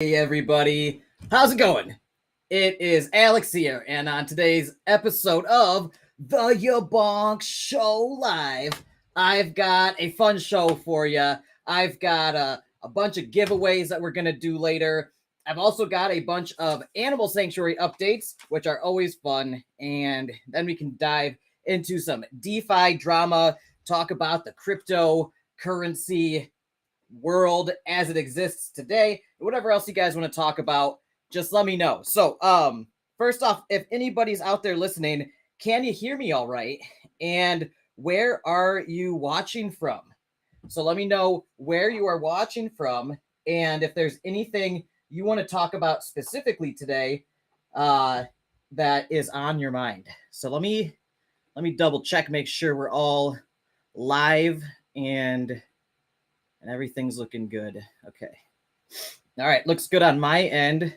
Hey everybody, how's it going? It is Alex here, and on today's episode of the YaBonks Show Live, I've got a fun show for you. I've got a bunch of giveaways that we're going to do later. I've also got a bunch of animal sanctuary updates, which are always fun, and then we can dive into some DeFi drama, talk about the cryptocurrency world as it exists today, whatever else you guys want to talk about, just let me know. So first off, if anybody's out there listening, can you hear me all right? And where are you watching from? So let me know where you are watching from, and if there's anything you want to talk about specifically today that is on your mind. So let me double check, make sure we're all live and everything's looking good. Okay. All right. Looks good on my end.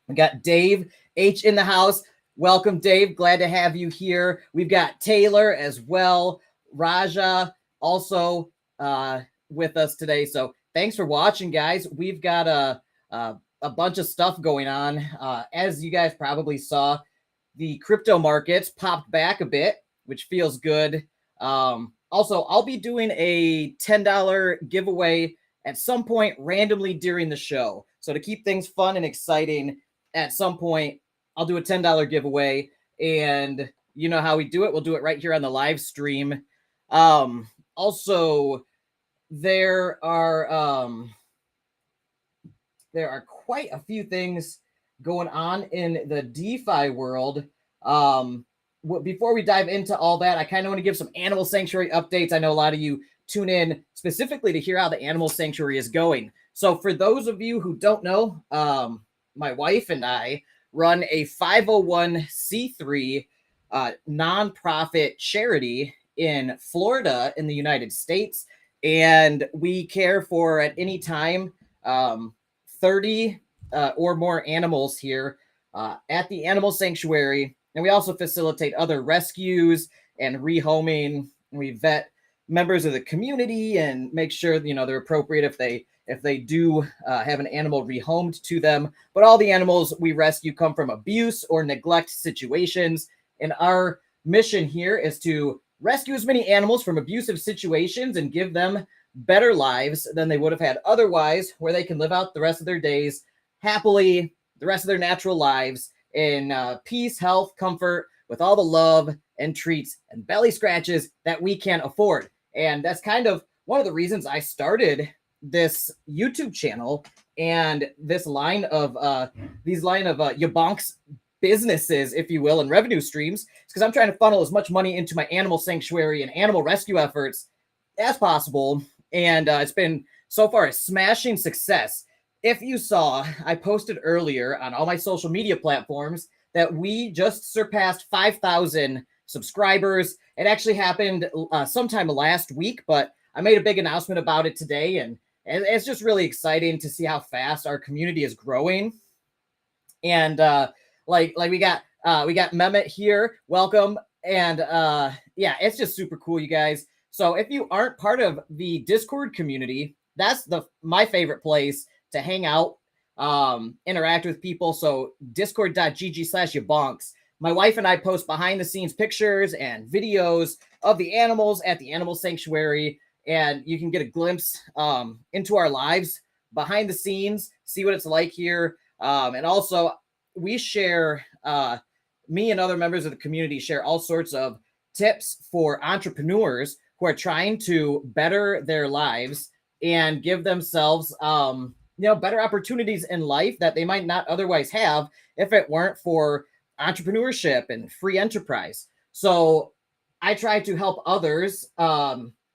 We got Dave H in the house. Welcome, Dave. Glad to have you here. We've got Taylor as well. Raja also with us today. So thanks for watching, guys. We've got a bunch of stuff going on. As you guys probably saw, the crypto markets popped back a bit, which feels good. Also, I'll be doing a $10 giveaway at some point randomly during the show. So to keep things fun and exciting, at some point, I'll do a $10 giveaway. And you know how we do it. We'll do it right here on the live stream. Also, there are quite a few things going on in the DeFi world. Before we dive into all that, I kind of want to give some animal sanctuary updates. I know a lot of you tune in specifically to hear how the animal sanctuary is going. So for those of you who don't know, my wife and I run a 501c3 nonprofit charity in Florida in the United States. And we care for, at any time, 30 or more animals here at the animal sanctuary. And we also facilitate other rescues and rehoming. We vet members of the community and make sure, they're appropriate if they do have an animal rehomed to them. But all the animals we rescue come from abuse or neglect situations. And our mission here is to rescue as many animals from abusive situations and give them better lives than they would have had otherwise, where they can live out the rest of their days happily, the rest of their natural lives, in peace, health, comfort, with all the love and treats and belly scratches that we can afford. And that's kind of one of the reasons I started this YouTube channel and this line of YaBonks businesses, if you will, and revenue streams. It's because I'm trying to funnel as much money into my animal sanctuary and animal rescue efforts as possible. And it's been so far a smashing success. If you saw, I posted earlier on all my social media platforms that we just surpassed 5,000 subscribers. It actually happened sometime last week, but I made a big announcement about it today, and it's just really exciting to see how fast our community is growing. And like we got Mehmet here, welcome, and yeah, it's just super cool, you guys. So if you aren't part of the Discord community, that's my favorite place to hang out, interact with people. So discord.gg/YaBonks. My wife and I post behind the scenes pictures and videos of the animals at the animal sanctuary. And you can get a glimpse into our lives behind the scenes, see what it's like here. And also we share, me and other members of the community share all sorts of tips for entrepreneurs who are trying to better their lives and give themselves, better opportunities in life that they might not otherwise have if it weren't for entrepreneurship and free enterprise. So I try to help others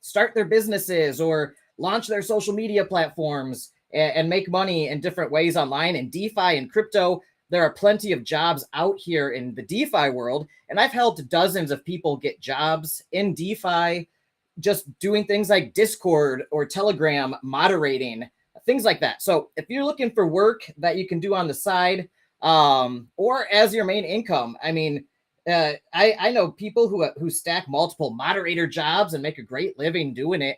start their businesses or launch their social media platforms and make money in different ways online. In DeFi and crypto, there are plenty of jobs out here in the DeFi world. And I've helped dozens of people get jobs in DeFi, just doing things like Discord or Telegram moderating, things like that. So if you're looking for work that you can do on the side or as your main income, I mean, I know people who stack multiple moderator jobs and make a great living doing it.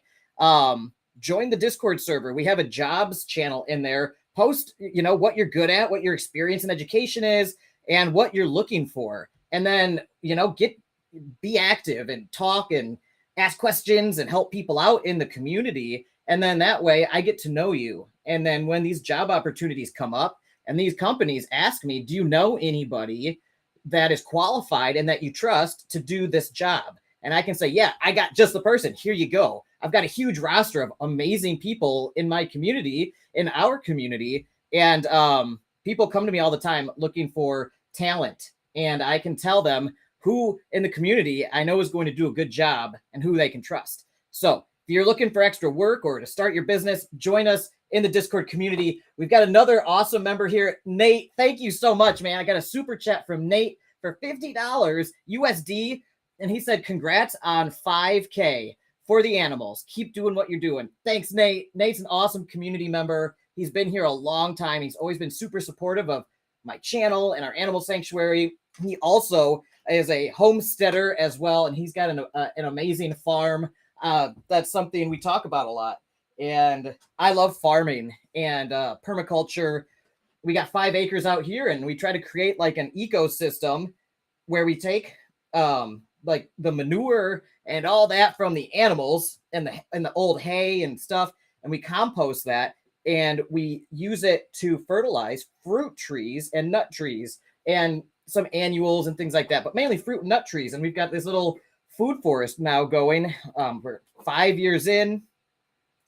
Join the Discord server. We have a jobs channel in there post, you know, what you're good at, what your experience in education is, and what you're looking for. And then, you know, be active and talk and ask questions and help people out in the community. And then that way I get to know you. And then when these job opportunities come up and these companies ask me, do you know anybody that is qualified and that you trust to do this job? And I can say, yeah, I got just the person. Here you go. I've got a huge roster of amazing people in my community, in our community. And people come to me all the time looking for talent. And I can tell them who in the community I know is going to do a good job and who they can trust. So if you're looking for extra work or to start your business, join us in the Discord community. We've got another awesome member here, Nate. Thank you so much, man. I got a super chat from Nate for $50 USD. And he said, congrats on 5K for the animals. Keep doing what you're doing. Thanks, Nate. Nate's an awesome community member. He's been here a long time. He's always been super supportive of my channel and our animal sanctuary. He also is a homesteader as well, and he's got an amazing farm. That's something we talk about a lot. And I love farming and permaculture. We got 5 acres out here, and we try to create like an ecosystem where we take like the manure and all that from the animals and the old hay and stuff, and we compost that, and we use it to fertilize fruit trees and nut trees and some annuals and things like that, but mainly fruit and nut trees. And we've got this little food forest now going. We're 5 years in.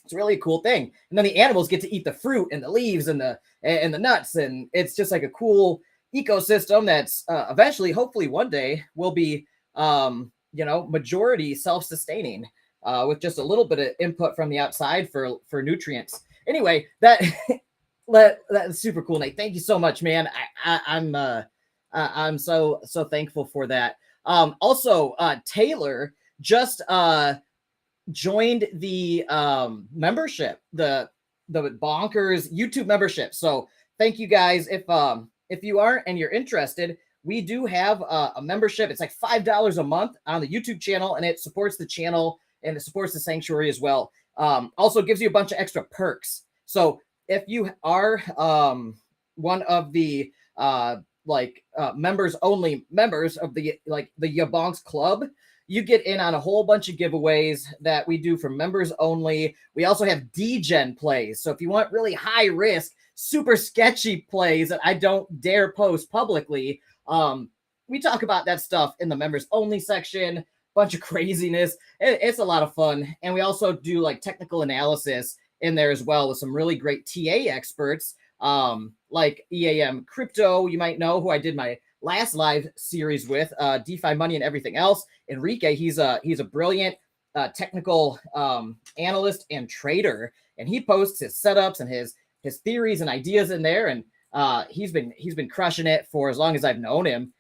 It's really a cool thing. And then the animals get to eat the fruit and the leaves and the nuts, and it's just like a cool ecosystem that's eventually, hopefully one day, will be majority self-sustaining with just a little bit of input from the outside for nutrients. Anyway, that's super cool, Nate. Thank you so much, man. I'm so thankful for that. Also, Taylor just joined the membership, the Bonkers YouTube membership. So thank you guys. If you aren't and you're interested, we do have a membership. It's like $5 a month on the YouTube channel, and it supports the channel and it supports the sanctuary as well. Also gives you a bunch of extra perks. So if you are one of the members only members of the YaBonks Club, you get in on a whole bunch of giveaways that we do for members only. We also have degen plays. So if you want really high risk, super sketchy plays that I don't dare post publicly, we talk about that stuff in the members only section. Bunch of craziness. It's a lot of fun. And we also do like technical analysis in there as well with some really great TA experts, like EAM Crypto, you might know, who I did my last live series with, DeFi Money and everything else. Enrique, he's a brilliant technical analyst and trader, and he posts his setups and his theories and ideas in there, and he's been crushing it for as long as I've known him.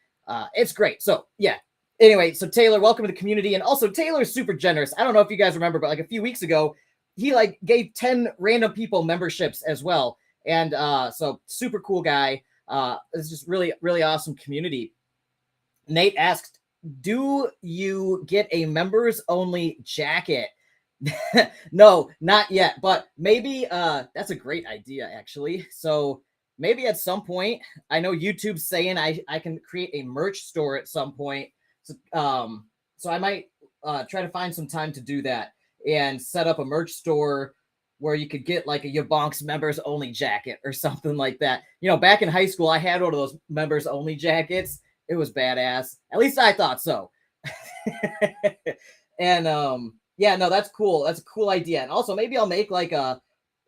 It's great. So yeah. Anyway, so Taylor, welcome to the community. And also Taylor's super generous. I don't know if you guys remember, but like a few weeks ago, he like gave 10 random people memberships as well. And so super cool guy. It's just really, really awesome community. Nate asked, do you get a members only jacket? No, not yet, but maybe that's a great idea, actually. So maybe at some point, I know YouTube's saying I can create a merch store at some point. So I might try to find some time to do that and set up a merch store where you could get like a YaBonks members only jacket or something like that. You know, back in high school, I had one of those members only jackets. It was badass. At least I thought so. And yeah, no, that's cool. That's a cool idea. And also maybe I'll make like a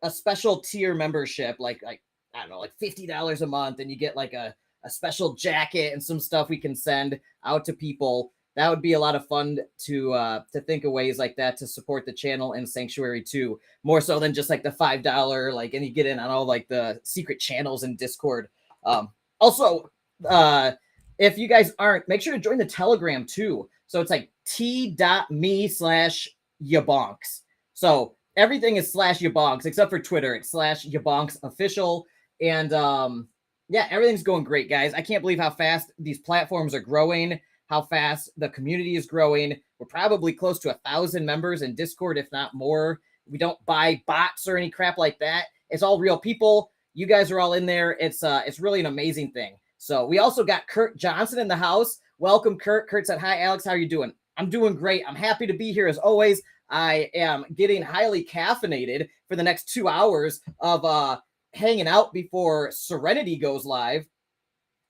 special tier membership, like I don't know, like $50 a month, and you get like a special jacket and some stuff we can send out to people. That would be a lot of fun to think of ways like that to support the channel and sanctuary too, more so than just like the $5, like, and you get in on all like the secret channels in Discord. Also, if you guys aren't, make sure to join the Telegram too. So it's like t.me/YaBonks. So everything is /YaBonks except for Twitter. It's /YaBonks official. And yeah, everything's going great, guys. I can't believe how fast these platforms are growing, how fast the community is growing. We're probably close to 1,000 members in Discord, if not more. We don't buy bots or any crap like that. It's all real people. You guys are all in there. It's really an amazing thing. So we also got Kurt Johnson in the house. Welcome, Kurt. Kurt said, hi, Alex. How are you doing? I'm doing great. I'm happy to be here as always. I am getting highly caffeinated for the next 2 hours of hanging out before Serenity goes live.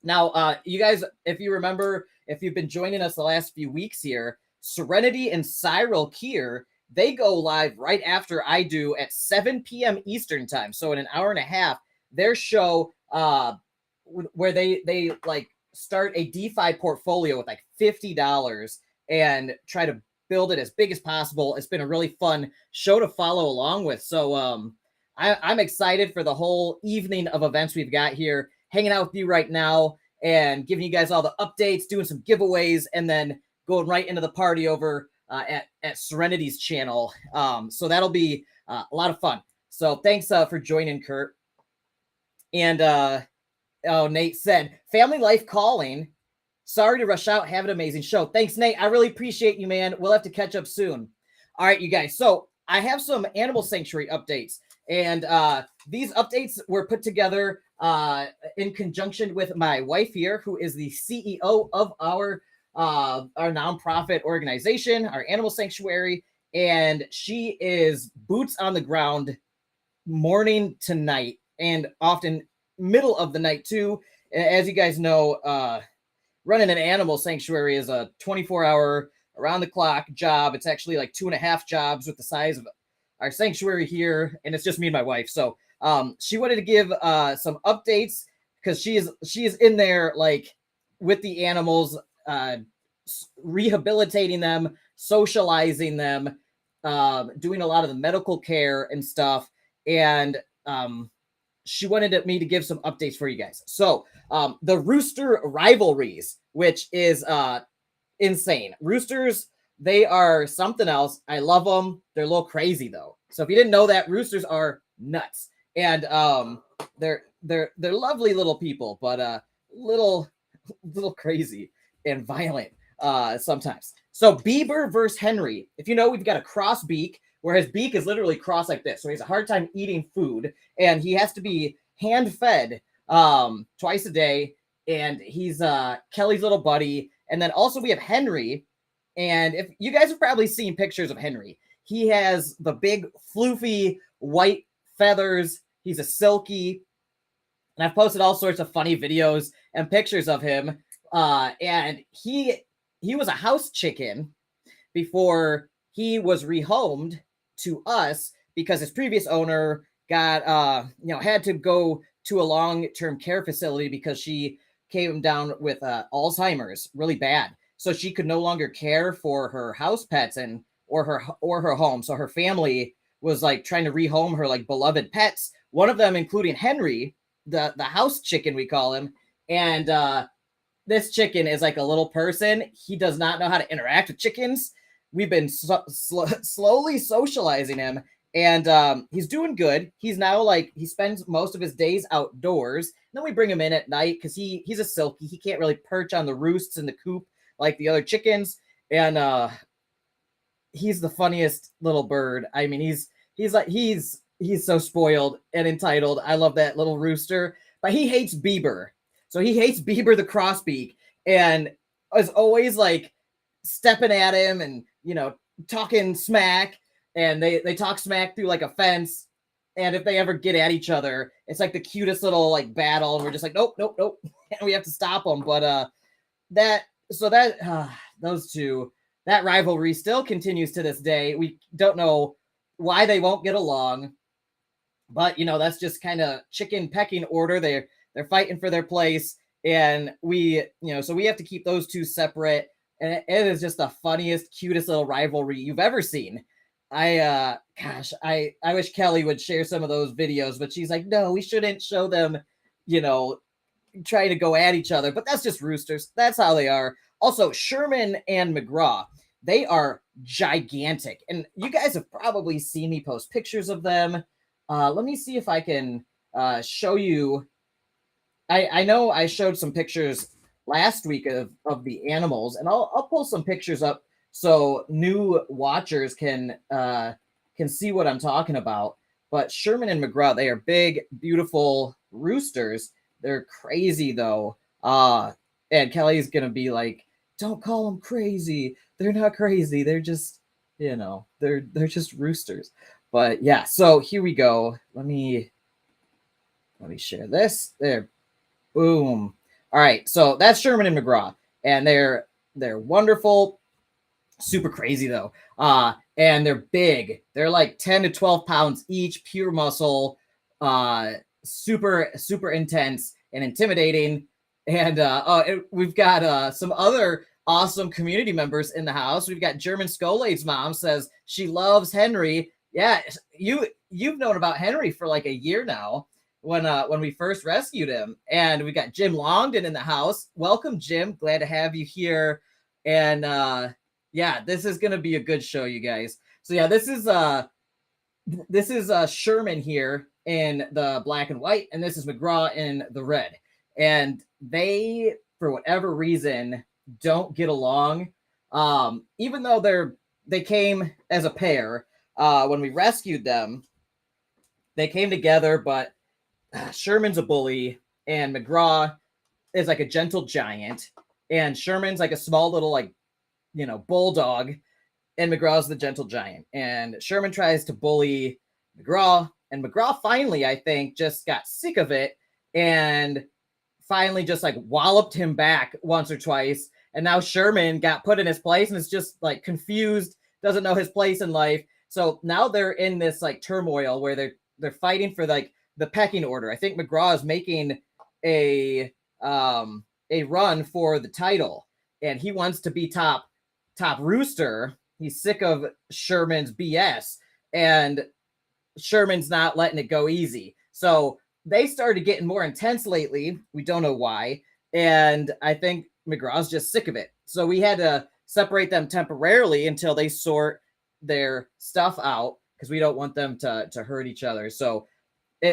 Now, you guys, if you remember, if you've been joining us the last few weeks here, Serenity and Cyril Kier, they go live right after I do at 7 p.m. Eastern time. So in an hour and a half, their show where they like start a DeFi portfolio with like $50 and try to build it as big as possible. It's been a really fun show to follow along with. So I'm excited for the whole evening of events we've got here, hanging out with you right now and giving you guys all the updates, doing some giveaways, and then going right into the party over at Serenity's channel. So that'll be a lot of fun. So thanks for joining, Kurt. And Nate said, family life calling. Sorry to rush out. Have an amazing show. Thanks, Nate. I really appreciate you, man. We'll have to catch up soon. All right, you guys. So I have some animal sanctuary updates. And these updates were put together in conjunction with my wife here, who is the CEO of our nonprofit organization, our animal sanctuary. And she is boots on the ground morning to night and often middle of the night too. As you guys know, running an animal sanctuary is a 24-hour around the clock job. It's actually like 2.5 jobs with the size of our sanctuary here, and it's just me and my wife. So she wanted to give some updates because she is in there like with the animals, rehabilitating them, socializing them, doing a lot of the medical care and stuff. And she wanted me to give some updates for you guys. So the rooster rivalries, which is insane. Roosters, they are something else. I love them. They're a little crazy though. So if you didn't know that, roosters are nuts. And they're lovely little people, but little crazy and violent sometimes. So Bieber versus Henry. If you know, we've got a cross beak where his beak is literally crossed like this. So he has a hard time eating food and he has to be hand fed twice a day. And he's Kelly's little buddy. And then also we have Henry. And if you guys have probably seen pictures of Henry, he has the big floofy white feathers. He's a silky. And I've posted all sorts of funny videos and pictures of him. And he was a house chicken before he was rehomed to us because his previous owner got had to go to a long-term care facility because she came down with Alzheimer's really bad. So she could no longer care for her house pets or her home. So her family was like trying to rehome her like beloved pets. One of them including Henry, the house chicken we call him. And this chicken is like a little person. He does not know how to interact with chickens. We've been slowly socializing him, and he's doing good. He's now like, he spends most of his days outdoors. Then we bring him in at night because he's a silky. He can't really perch on the roosts in the coop like the other chickens. And he's the funniest little bird. I mean, he's so spoiled and entitled. I love that little rooster, but he hates Bieber. So he hates Bieber the crossbeak and is always like stepping at him and, talking smack. And they talk smack through like a fence. And if they ever get at each other, it's like the cutest little like battle. And we're just like, nope. And we have to stop them. But those two, that rivalry still continues to this day. We don't know why they won't get along. But, that's just kind of chicken pecking order. They're fighting for their place. And so we have to keep those two separate. And it is just the funniest, cutest little rivalry you've ever seen. I wish Kelly would share some of those videos, but she's like, no, we shouldn't show them, trying to go at each other. But that's just roosters. That's how they are. Also, Sherman and McGraw, they are gigantic. And you guys have probably seen me post pictures of them. Let me see if I can show you. I know I showed some pictures last week of the animals, and I'll pull some pictures up so new watchers can see what I'm talking about. But Sherman and McGraw, they are big, beautiful roosters. They're crazy though. And Kelly's gonna be like, don't call them crazy. They're not crazy. They're just, they're just roosters. But yeah, so here we go. Let me share this. There. Boom. All right, so that's Sherman and McGraw, and they're wonderful, super crazy though. And they're big. They're like 10 to 12 pounds each, pure muscle, super intense and intimidating. And we've got some other awesome community members in the house. We've got German Skolade's mom says she loves Henry. Yeah, you've known about Henry for like a year now when we first rescued him. And we got Jim Longden in the house. Welcome, Jim. Glad to have you here. And yeah, this is gonna be a good show, you guys. So yeah, this is Sherman here in the black and white, and this is McGraw in the red. And they, for whatever reason, don't get along. Even though they came as a pair when we rescued them, they came together, but Sherman's a bully and McGraw is like a gentle giant, and Sherman's like a small little like bulldog, and McGraw's the gentle giant. And Sherman tries to bully McGraw, and McGraw finally, I think, just got sick of it and finally just like walloped him back once or twice. And now Sherman got put in his place and is just like confused, doesn't know his place in life. So now they're in this like turmoil where they're fighting for like the pecking order. I think McGraw is making a run for the title, and he wants to be top rooster. He's sick of Sherman's BS, and Sherman's not letting it go easy. So they started getting more intense lately. We don't know why. And I think McGraw's just sick of it. So we had to separate them temporarily until they sort their stuff out, because we don't want them to hurt each other. So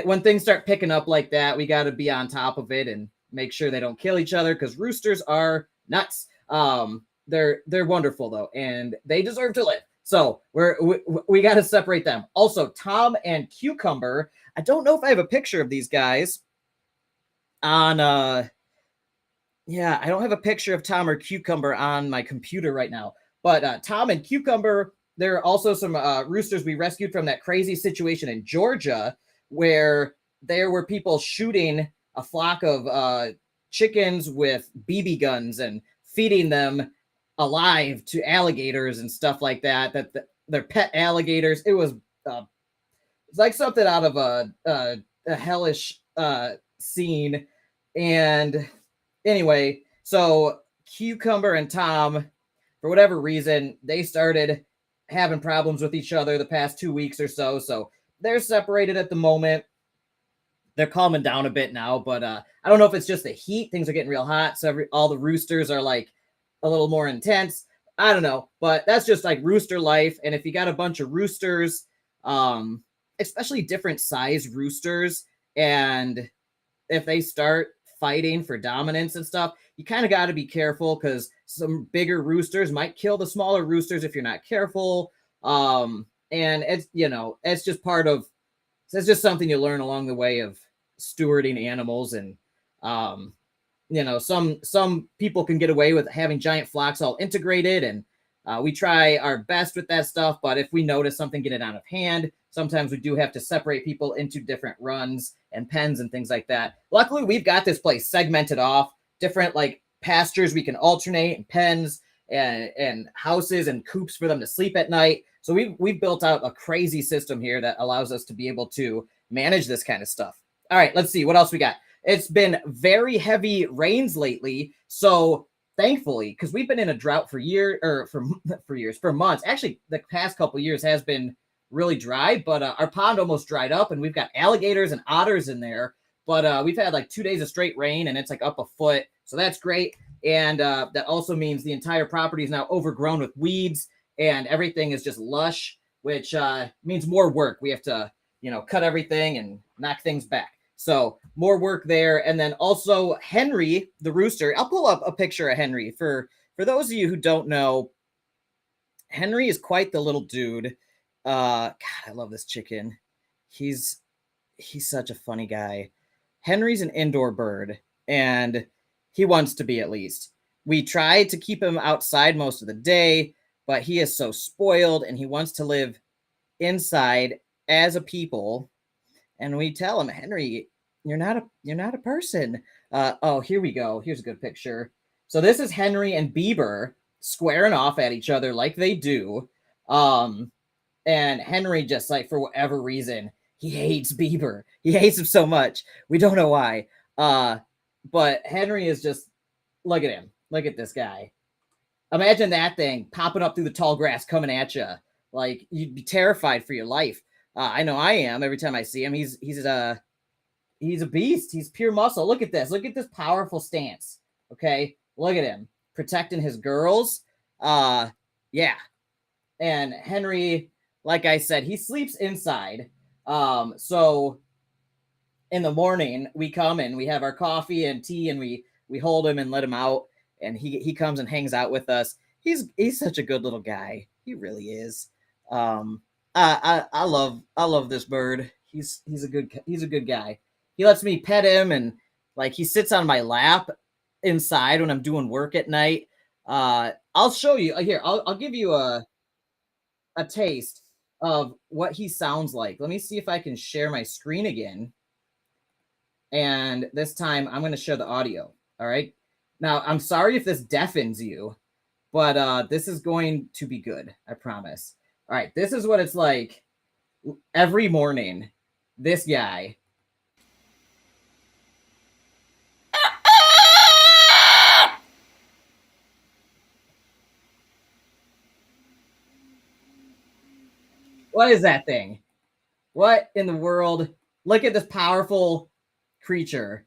when things start picking up like that, we got to be on top of it and make sure they don't kill each other, because roosters are nuts. They're wonderful though, and they deserve to live. So we got to separate them. Also, Tom and Cucumber. I don't know if I have a picture of these guys on. Yeah, I don't have a picture of Tom or Cucumber on my computer right now. But Tom and Cucumber, there are also some roosters we rescued from that crazy situation in Georgia, where there were people shooting a flock of chickens with BB guns and feeding them alive to alligators and stuff like that. They're pet alligators. It was it's like something out of a hellish scene. And anyway, so Cucumber and Tom, for whatever reason, they started having problems with each other the past 2 weeks or so. So they're separated at the moment. They're calming down a bit now, but I don't know if it's just the heat. Things are getting real hot, so all the roosters are like a little more intense. I don't know, but that's just like rooster life. And if you got a bunch of roosters, especially different size roosters, and if they start fighting for dominance and stuff, you kind of got to be careful, because some bigger roosters might kill the smaller roosters if you're not careful. And it's it's just it's just something you learn along the way of stewarding animals. And some people can get away with having giant flocks all integrated, and we try our best with that stuff. But if we notice something getting out of hand, sometimes we do have to separate people into different runs and pens and things like that. Luckily, we've got this place segmented off, different like pastures we can alternate, and pens and houses and coops for them to sleep at night. So we've built out a crazy system here that allows us to be able to manage this kind of stuff. All right, let's see what else we got. It's been very heavy rains lately, so thankfully, because we've been in a drought for months. Actually, the past couple of years has been really dry, but our pond almost dried up, and we've got alligators and otters in there. But we've had like 2 days of straight rain, and it's like up a foot, so that's great. And that also means the entire property is now overgrown with weeds, and everything is just lush, which means more work. We have to, cut everything and knock things back. So more work there. And then also Henry, the rooster. I'll pull up a picture of Henry. For those of you who don't know, Henry is quite the little dude. God, I love this chicken. he's such a funny guy. Henry's an indoor bird, and he wants to be, at least. We try to keep him outside most of the day, but he is so spoiled and he wants to live inside as a people. And we tell him, Henry, you're not a person. Oh, here we go. Here's a good picture. So this is Henry and Bieber squaring off at each other like they do. And Henry, just like, for whatever reason, he hates Bieber. He hates him so much. We don't know why. But Henry is just, look at him. Look at this guy. Imagine that thing popping up through the tall grass coming at you. Like, you'd be terrified for your life. I know I am every time I see him. He's a beast. He's pure muscle. Look at this. Look at this powerful stance. Okay? Look at him. Protecting his girls. Yeah. And Henry, like I said, he sleeps inside. So in the morning, we come and we have our coffee and tea, and we hold him and let him out. And he comes and hangs out with us. He's such a good little guy. He really is. I love this bird. He's a good guy. He lets me pet him, and like, he sits on my lap inside when I'm doing work at night. I'll show you here. I'll give you a taste of what he sounds like. Let me see if I can share my screen again. And this time I'm going to share the audio. All right. Now, I'm sorry if this deafens you, but this is going to be good. I promise. All right. This is what it's like every morning. This guy. What is that thing? What in the world? Look at this powerful creature.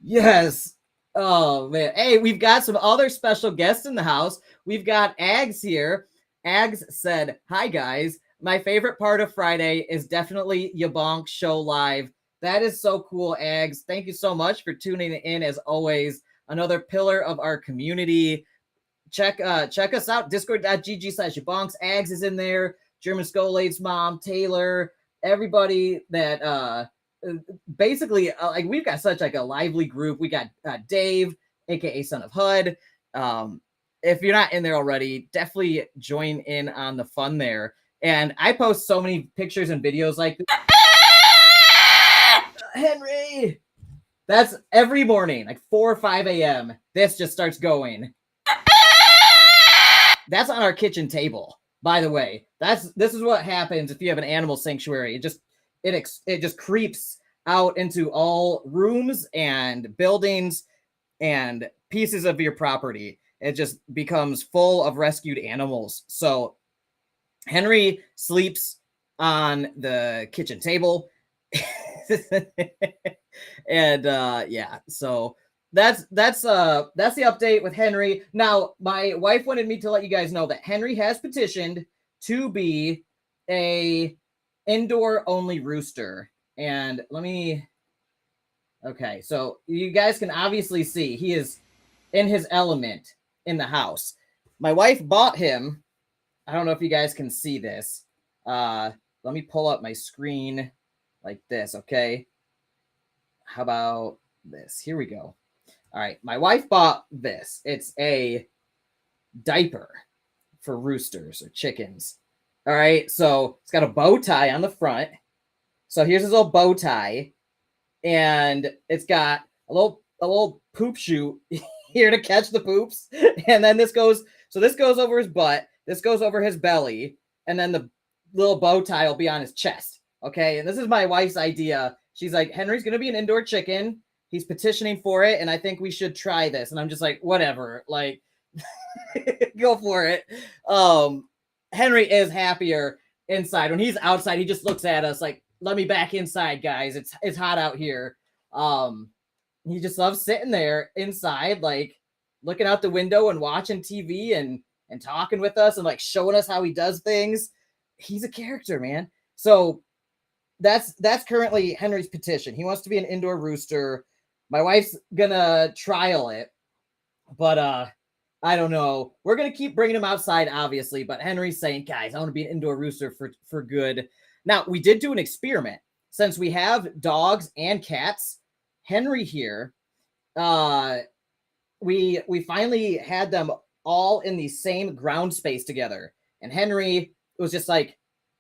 Yes. Oh, man. Hey, we've got some other special guests in the house. We've got Ags here. Ags said, "Hi, guys. My favorite part of Friday is definitely YaBonks Show live." That is so cool, Ags. Thank you so much for tuning in, as always. Another pillar of our community. Check us out, discord.gg/YaBonks. Ags is in there. German Skolade's mom, Taylor, everybody that basically, like, we've got such like a lively group. We got Dave, aka Son of HUD. If you're not in there already, definitely join in on the fun there. And I post so many pictures and videos like this. Henry, that's every morning, like 4 or 5 a.m. This just starts going. That's on our kitchen table, by the way. This is what happens if you have an animal sanctuary. It just creeps out into all rooms and buildings and pieces of your property. It just becomes full of rescued animals. So Henry sleeps on the kitchen table. And yeah, so that's the update with Henry. Now, my wife wanted me to let you guys know that Henry has petitioned to be a indoor only rooster. And okay, so you guys can obviously see he is in his element in the house. My wife bought him. I don't know if you guys can see this. Let me pull up my screen like this, okay? How about this? Here we go. All right, my wife bought this. It's a diaper for roosters or chickens. All right, so it's got a bow tie on the front. So here's his little bow tie, and it's got a little poop chute here to catch the poops. And then this goes over his butt, this goes over his belly, and then the little bow tie will be on his chest. Okay, and this is my wife's idea. She's like, Henry's gonna be an indoor chicken. He's petitioning for it, and I think we should try this. And I'm just like, whatever, like, go for it. Henry is happier inside. When he's outside, he just looks at us like, let me back inside, guys. It's hot out here. He just loves sitting there inside, like looking out the window and watching TV and talking with us and like showing us how he does things. He's a character, man. So that's currently Henry's petition. He wants to be an indoor rooster. My wife's gonna trial it, but I don't know. We're going to keep bringing him outside, obviously, but Henry's saying, guys, I want to be an indoor rooster for good. Now, we did do an experiment. Since we have dogs and cats, Henry here, we finally had them all in the same ground space together. And Henry was just like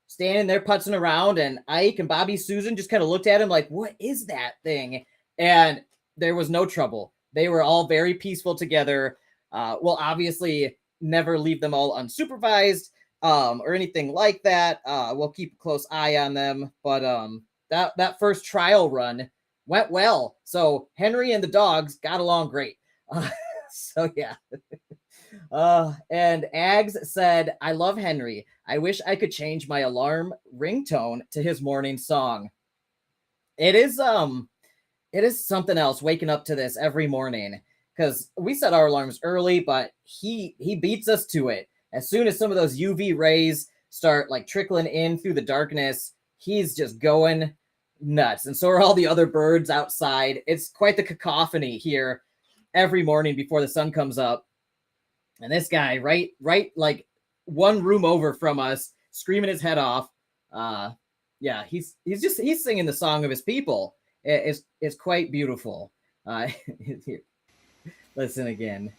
standing there putzing around, and Ike and Bobby Susan just kind of looked at him like, what is that thing? And there was no trouble. They were all very peaceful together. We'll obviously never leave them all unsupervised or anything like that. We'll keep a close eye on them. But that first trial run went well. So Henry and the dogs got along great. So yeah. And Ags said, I love Henry. I wish I could change my alarm ringtone to his morning song. It is something else waking up to this every morning, because we set our alarms early, but he beats us to it. As soon as some of those UV rays start like trickling in through the darkness, he's just going nuts. And so are all the other birds outside. It's quite the cacophony here every morning before the sun comes up. And this guy right like one room over from us, screaming his head off. Yeah, he's singing the song of his people. It's quite beautiful. Here, listen again.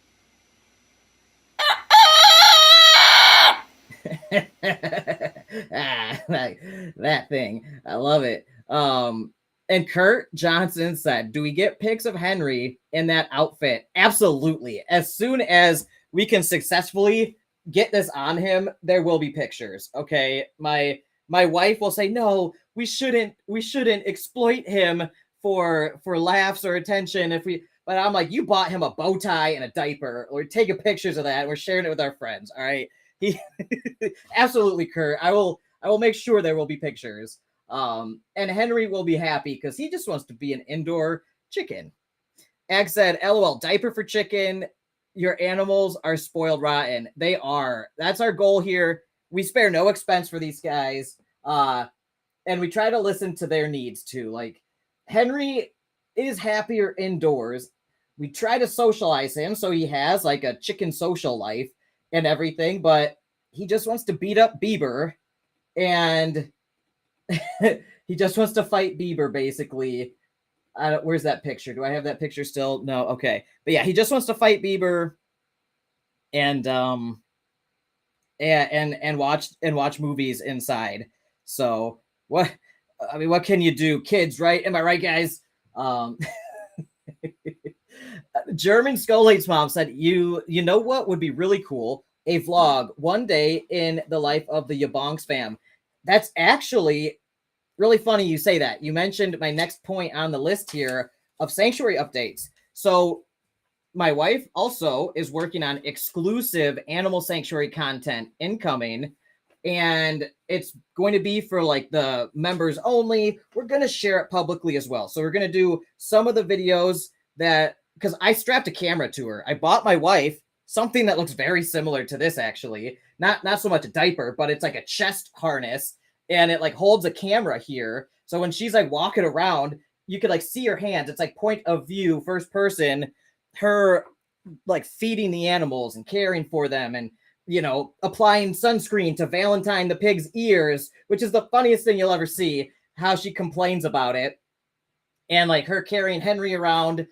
that thing. I love it. And Kurt Johnson said, do we get pics of Henry in that outfit? Absolutely. As soon as we can successfully get this on him, there will be pictures. Okay. My wife will say, no, we shouldn't exploit him for laughs or attention. But I'm like, you bought him a bow tie and a diaper. We're taking pictures of that. We're sharing it with our friends. All right. Absolutely, Kurt. I will make sure there will be pictures. And Henry will be happy because he just wants to be an indoor chicken. Ag said, LOL, diaper for chicken. Your animals are spoiled rotten. They are. That's our goal here. We spare no expense for these guys. And we try to listen to their needs too. Like, Henry is happier indoors. We try to socialize him so he has like a chicken social life and everything, but he just wants to beat up Bieber, and he just wants to fight Bieber, basically. Where's that picture? Do I have that picture still? No. Okay. But yeah, he just wants to fight Bieber and watch movies inside. So what can you do? Kids, right? Am I right, guys? German Skull8's mom said, you know what would be really cool? A vlog one day in the life of the YaBonks fam. That's actually really funny you say that. You mentioned my next point on the list here of sanctuary updates. So my wife also is working on exclusive animal sanctuary content incoming, and it's going to be for like the members only. We're going to share it publicly as well. So we're going to do some of the videos that, because I strapped a camera to her. I bought my wife something that looks very similar to this, actually. Not so much a diaper, but it's like a chest harness, and it like holds a camera here. So when she's like walking around, you could like see her hands. It's like point of view, first person, her like feeding the animals and caring for them, and applying sunscreen to Valentine the pig's ears, which is the funniest thing you'll ever see, how she complains about it. And like her carrying Henry around.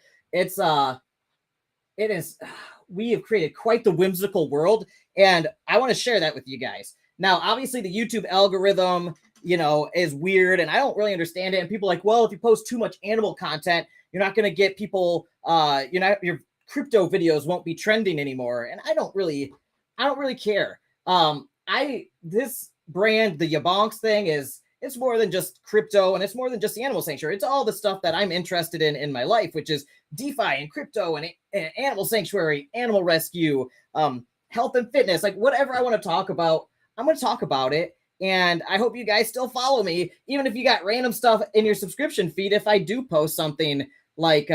We have created quite the whimsical world, and I want to share that with you guys. Now, obviously the YouTube algorithm, is weird, and I don't really understand it. And people are like, well, if you post too much animal content, you're not going to get people, your crypto videos won't be trending anymore. And I don't really care. This brand, the YaBonks thing, it's more than just crypto, and it's more than just the animal sanctuary. It's all the stuff that I'm interested in my life, which is DeFi and crypto and animal sanctuary, animal rescue, health and fitness, like whatever I want to talk about, I'm going to talk about it. And I hope you guys still follow me, even if you got random stuff in your subscription feed. If I do post something like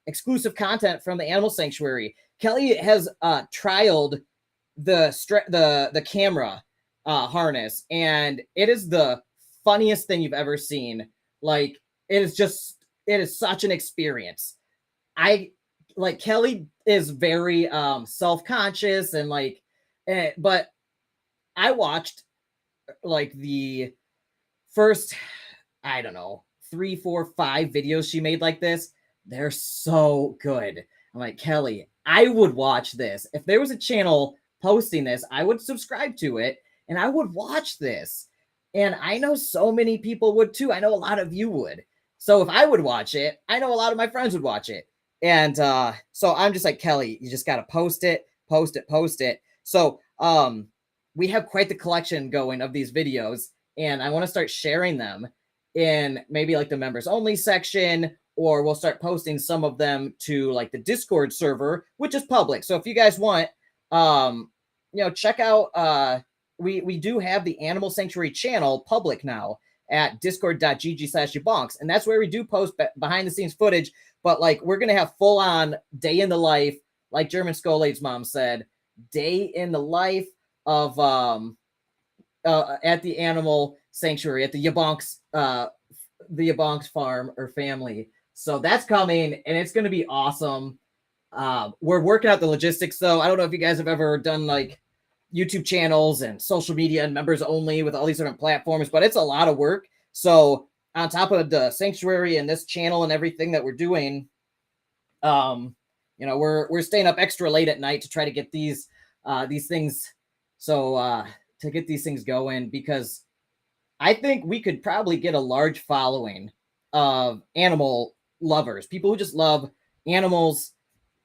exclusive content from the animal sanctuary, Kelly has trialed the camera harness, and it is the funniest thing you've ever seen. Like, it is such an experience. Kelly is very self-conscious and like, but I watched like the first, I don't know, 3, 4, 5 videos she made like this. They're so good. I'm like, Kelly, I would watch this. If there was a channel posting this, I would subscribe to it and I would watch this. And I know so many people would too. I know a lot of you would. So if I would watch it, I know a lot of my friends would watch it. And so I'm just like, Kelly, you just got to post it, post it, post it. So we have quite the collection going of these videos, and I want to start sharing them in maybe like the members only section, or we'll start posting some of them to like the Discord server, which is public. So if you guys want, check out, we do have the Animal Sanctuary channel public now at discord.gg/YaBonks. And that's where we do post behind the scenes footage, but like we're going to have full on day in the life, like German Skolade's mom said, day in the life of at the Animal Sanctuary, at the YaBonks farm or family. So that's coming and it's going to be awesome. We're working out the logistics though. I don't know if you guys have ever done like YouTube channels and social media and members only with all these different platforms, but it's a lot of work. So on top of the sanctuary and this channel and everything that we're doing, we're staying up extra late at night to try to get these things. So to get these things going, because I think we could probably get a large following of animal lovers, people who just love animals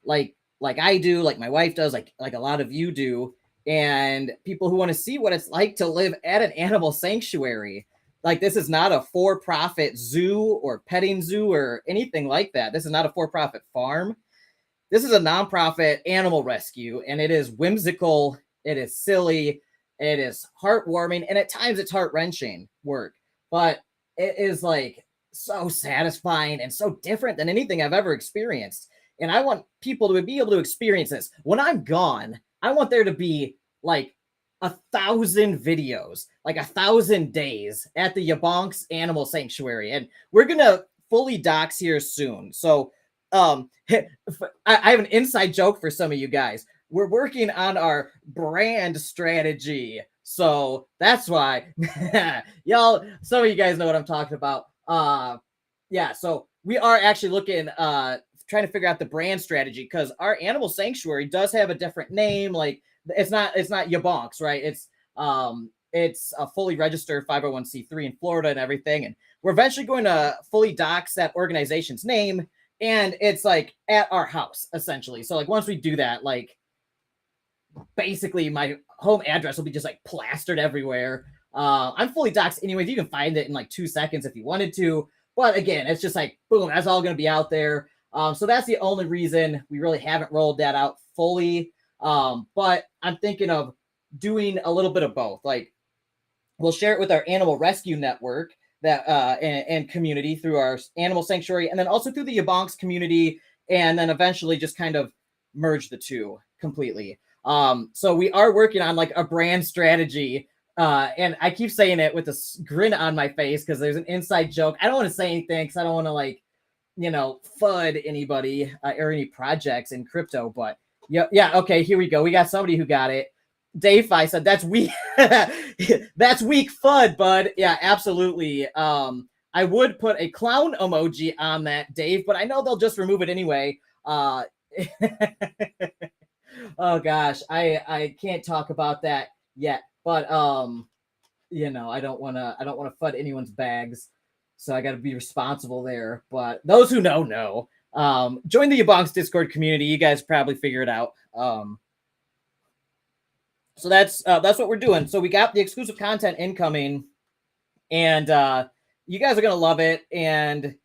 like I do, like my wife does, like a lot of you do, and people who want to see what it's like to live at an animal sanctuary. Like this is not a for-profit zoo or petting zoo or anything like that. This is not a for-profit farm. This is a nonprofit animal rescue, and it is whimsical. It is silly. It is heartwarming, and at times it's heart-wrenching work, but it is like so satisfying and so different than anything I've ever experienced. And I want people to be able to experience this. When I'm gone, I want there to be like 1,000 videos, like 1,000 days at the YaBonks Animal Sanctuary. And we're going to fully dox here soon. So I have an inside joke for some of you guys. We're working on our brand strategy. So that's why y'all, some of you guys know what I'm talking about. Yeah, so we are actually looking, trying to figure out the brand strategy, because our animal sanctuary does have a different name. Like it's not YaBonks, right? It's a fully registered 501c3 in Florida and everything. And we're eventually going to fully dox that organization's name. And it's like at our house, essentially. So like once we do that, like basically my home address will be just like plastered everywhere. I'm fully doxed anyways. You can find it in like 2 seconds if you wanted to. But again, it's just like, boom, that's all going to be out there. So that's the only reason we really haven't rolled that out fully. But I'm thinking of doing a little bit of both. Like we'll share it with our animal rescue network that and community through our animal sanctuary, and then also through the YaBonks community, and then eventually just kind of merge the two completely. So we are working on like a brand strategy. And I keep saying it with a grin on my face because there's an inside joke. I don't want to say anything because I don't want to like, FUD anybody or any projects in crypto. But yeah, okay, here we go. We got somebody who got it. DeFi said that's weak. That's weak FUD, bud. Yeah, absolutely. I would put a clown emoji on that, Dave, but I know they'll just remove it anyway. Oh gosh, I can't talk about that yet. But I don't want to FUD anyone's bags, so I got to be responsible there. But those who know. Join the YaBonks Discord community. You guys probably figure it out. So that's what we're doing. So we got the exclusive content incoming, and you guys are gonna love it. And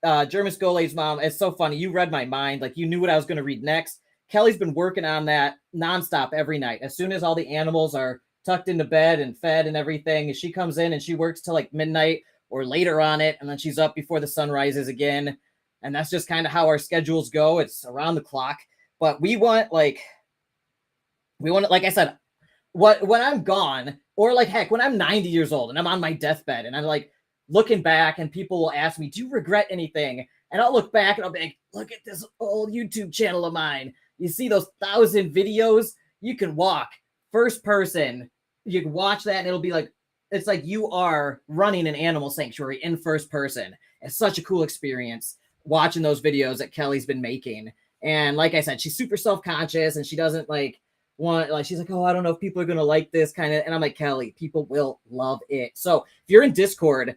German Skolade's mom, it's so funny. You read my mind. Like you knew what I was gonna read next. Kelly's been working on that nonstop every night. As soon as all the animals are tucked into bed and fed and everything, she comes in and she works till like midnight or later on it, and then she's up before the sun rises again. And that's just kind of how our schedules go. It's around the clock. But we want, like I said, when I'm gone, or like heck, when I'm 90 years old and I'm on my deathbed and I'm like looking back and people will ask me, do you regret anything? And I'll look back and I'll be like, look at this old YouTube channel of mine. You see those 1,000 videos? You can walk first person. You can watch that and it'll be like, it's like you are running an animal sanctuary in first person. It's such a cool experience watching those videos that Kelly's been making. And like I said, she's super self-conscious and she doesn't like want, like, she's like, oh, I don't know if people are going to like this kind of, and I'm like, Kelly, people will love it. So if you're in Discord,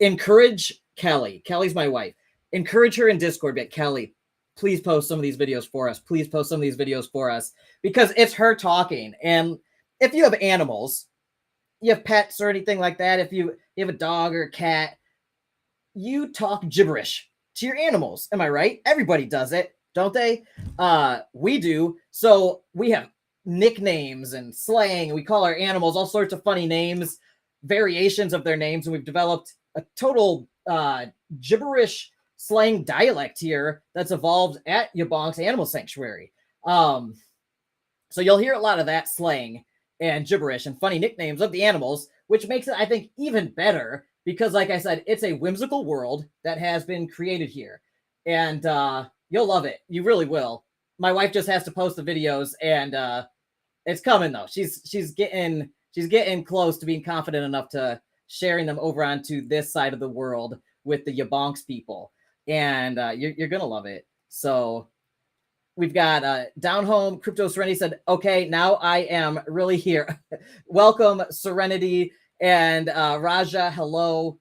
encourage Kelly. Kelly's my wife. Encourage her in Discord, but Kelly, please post some of these videos for us. Please post some of these videos for us because it's her talking. And if you have animals, you have pets or anything like that, if you have a dog or a cat, you talk gibberish to your animals. Am I right? Everybody does it, don't they? We do. So we have nicknames and slang. We call our animals all sorts of funny names, variations of their names, and we've developed a total gibberish slang dialect here that's evolved at YaBonks Animal Sanctuary. So you'll hear a lot of that slang and gibberish and funny nicknames of the animals, which makes it, I think, even better because, like I said, it's a whimsical world that has been created here. And you'll love it. You really will. My wife just has to post the videos, and it's coming, though. She's getting close to being confident enough to sharing them over onto this side of the world with the YaBonks people. And you're going to love it. So we've got Down Home. Crypto Serenity said, okay, now I am really here. Welcome, Serenity. And Raja, hello.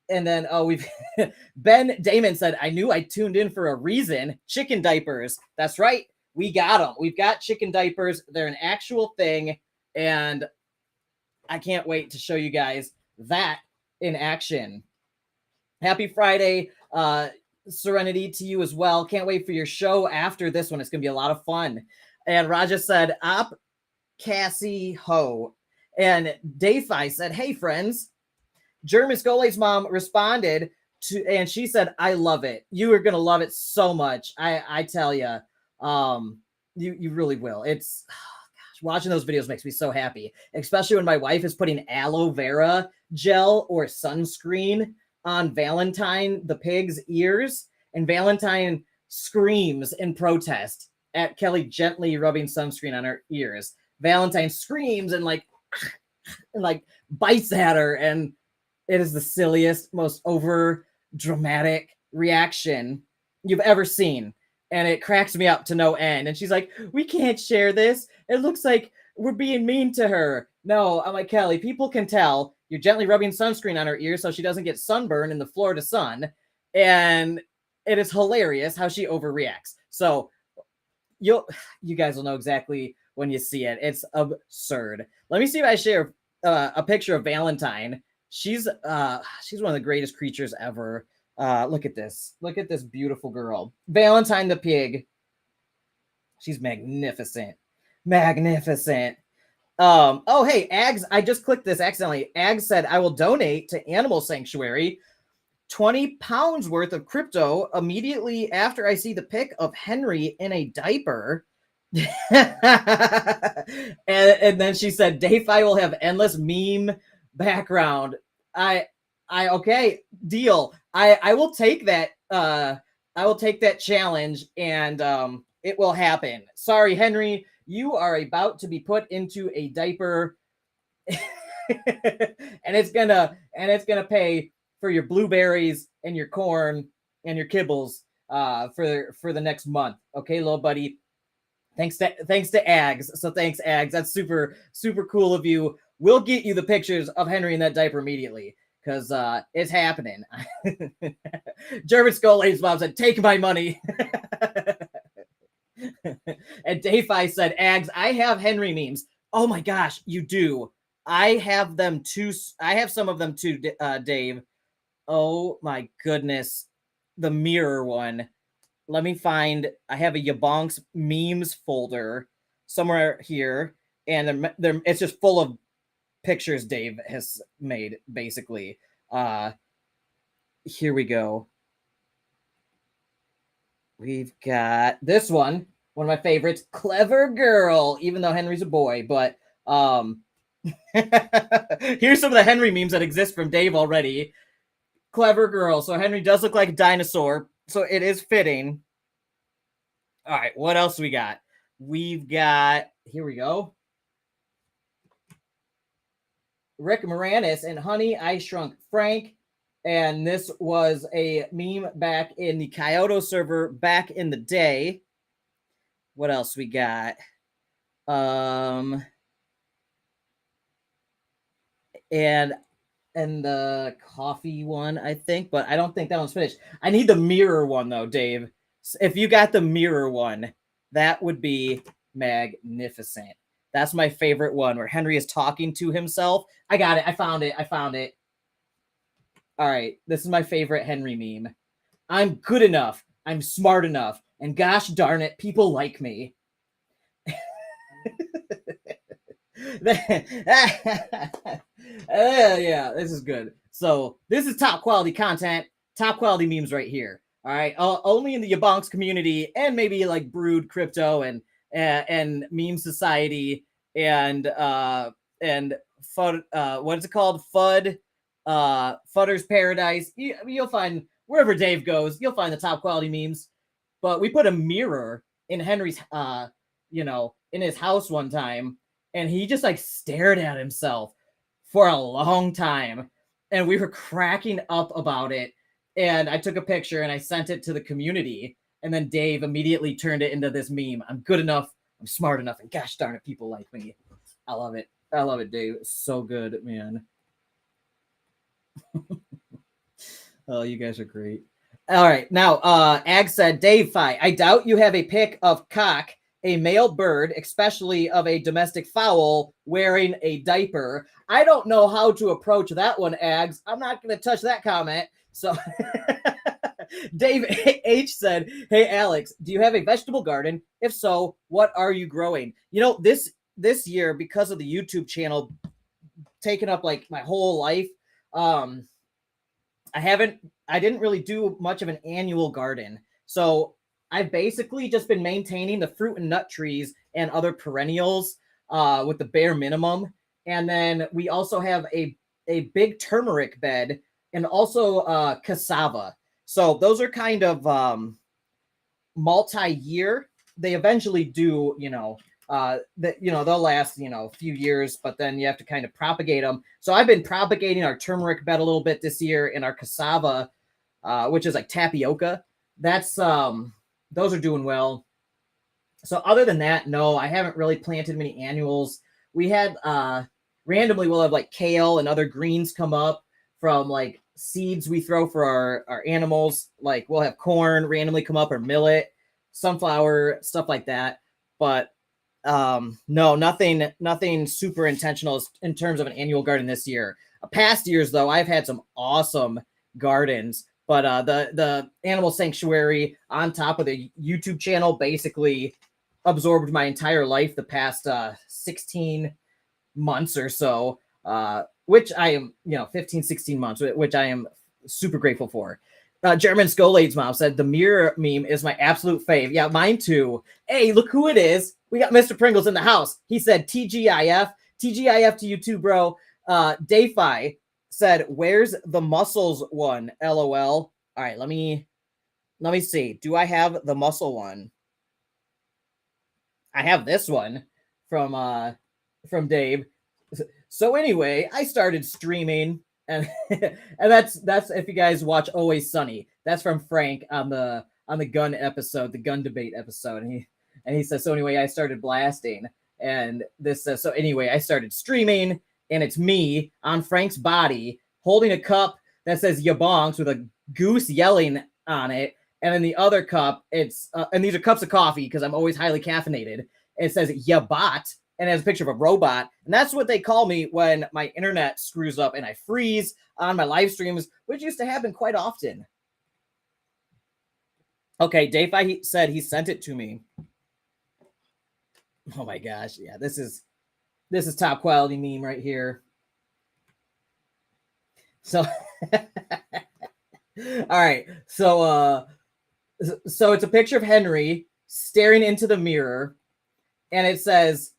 And then we've Ben Damon said, I knew I tuned in for a reason. Chicken diapers. That's right. We got them. We've got chicken diapers. They're an actual thing. And I can't wait to show you guys that in action. Happy Friday, Serenity, to you as well. Can't wait for your show after this one. It's going to be a lot of fun. And Raja said, Op Cassie Ho. And DeFi said, hey, friends. German Scole's mom responded to, and she said, I love it. You are going to love it so much. I tell you, you really will. It's, gosh, watching those videos makes me so happy, especially when my wife is putting aloe vera gel or sunscreen on Valentine, the pig's ears, and Valentine screams in protest at Kelly gently rubbing sunscreen on her ears. Valentine screams and like bites at her, and it is the silliest, most over dramatic reaction you've ever seen. And it cracks me up to no end. And she's like, we can't share this. It looks like we're being mean to her. No, I'm like, Kelly, people can tell you're gently rubbing sunscreen on her ears so she doesn't get sunburn in the Florida sun. And it is hilarious how she overreacts. So you guys will know exactly when you see it. It's absurd. Let me see if I share a picture of Valentine. She's one of the greatest creatures ever. Look at this. Look at this beautiful girl. Valentine the pig. She's magnificent. Magnificent. Oh, hey, Ags, I just clicked this accidentally. Ags said, I will donate to Animal Sanctuary 20 pounds worth of crypto immediately after I see the pic of Henry in a diaper. and then she said, DeFi will have endless meme background. Okay, deal. I will take that. I will take that challenge, and it will happen. Sorry, Henry, you are about to be put into a diaper, and it's gonna pay for your blueberries and your corn and your kibbles for the next month. Okay, little buddy. Thanks to Ags. So thanks, Ags. That's super, super cool of you. We'll get you the pictures of Henry in that diaper immediately because it's happening. German Scole's mom said, take my money. And DeFi said, Ags, I have Henry memes. Oh my gosh, you do. I have them too. I have some of them too, Dave. Oh my goodness. The mirror one. Let me find, I have a YaBonks memes folder somewhere here, and it's just full of pictures Dave has made, basically. Here we go. We've got this one of my favorites, Clever Girl, even though Henry's a boy, but here's some of the Henry memes that exist from Dave already. Clever Girl. So Henry does look like a dinosaur. So it is fitting. All right, what else we got? We've got, here we go. Rick Moranis and Honey, I Shrunk Frank. And this was a meme back in the Kyoto server back in the day. What else we got? And the coffee one, I think, but I don't think that one's finished. I need the mirror one though, Dave. If you got the mirror one, that would be magnificent. That's my favorite one where Henry is talking to himself. I got it. I found it. All right. This is my favorite Henry meme. I'm good enough. I'm smart enough. And gosh darn it, people like me. Yeah, this is good. So this is top quality content, top quality memes right here. All right, only in the YaBonks community and maybe like Brood Crypto and Meme Society and FUD. What is it called? FUD. Fudder's Paradise. You'll find wherever Dave goes, you'll find the top quality memes. But we put a mirror in Henry's, in his house one time, and he just like stared at himself for a long time, and we were cracking up about it. And I took a picture and I sent it to the community, and then Dave immediately turned it into this meme. I'm good enough, I'm smart enough, and gosh darn it, people like me. I love it. I love it, Dave. It's so good, man. Oh, you guys are great. All right, now Ag said, Dave Fi, I doubt you have a pic of cock, a male bird, especially of a domestic fowl wearing a diaper. I don't know how to approach that one, Ags. I'm not going to touch that comment. So Dave H said, hey, Alex, do you have a vegetable garden? If so, what are you growing? You know, this year, because of the YouTube channel taking up like my whole life, I didn't really do much of an annual garden. So I've basically just been maintaining the fruit and nut trees and other perennials with the bare minimum. And then we also have a big turmeric bed and also cassava. So those are kind of multi-year. They eventually do, they'll last, a few years, but then you have to kind of propagate them. So I've been propagating our turmeric bed a little bit this year, and our cassava, which is like tapioca. That's those are doing well. So other than that, no, I haven't really planted many annuals. We had randomly we'll have like kale and other greens come up from like seeds we throw for our animals. Like we'll have corn randomly come up, or millet, sunflower, stuff like that. But no, nothing super intentional in terms of an annual garden this year. Past years though, I've had some awesome gardens. But the animal sanctuary on top of the YouTube channel basically absorbed my entire life the past 16 months or so, which I am, 15, 16 months, which I am super grateful for. German Skolade's mom said, the mirror meme is my absolute fave. Yeah, mine too. Hey, look who it is. We got Mr. Pringles in the house. He said TGIF. TGIF to you too, bro. DeFi said, where's the muscles one? LOL. All right, let me see. Do I have the muscle one? I have this one from Dave. So anyway, I started streaming, and and that's if you guys watch Always Sunny. That's from Frank on the gun episode, the gun debate episode. And he says, so anyway, I started blasting, and this says, so anyway, I started streaming. And it's me on Frank's body holding a cup that says YaBonks with a goose yelling on it. And in the other cup, it's, and these are cups of coffee because I'm always highly caffeinated. It says YaBot, and it has a picture of a robot. And that's what they call me when my internet screws up and I freeze on my live streams, which used to happen quite often. Okay, DeFi said he sent it to me. Oh my gosh. Yeah, this is top quality meme right here. So, all right. So it's a picture of Henry staring into the mirror, and it says,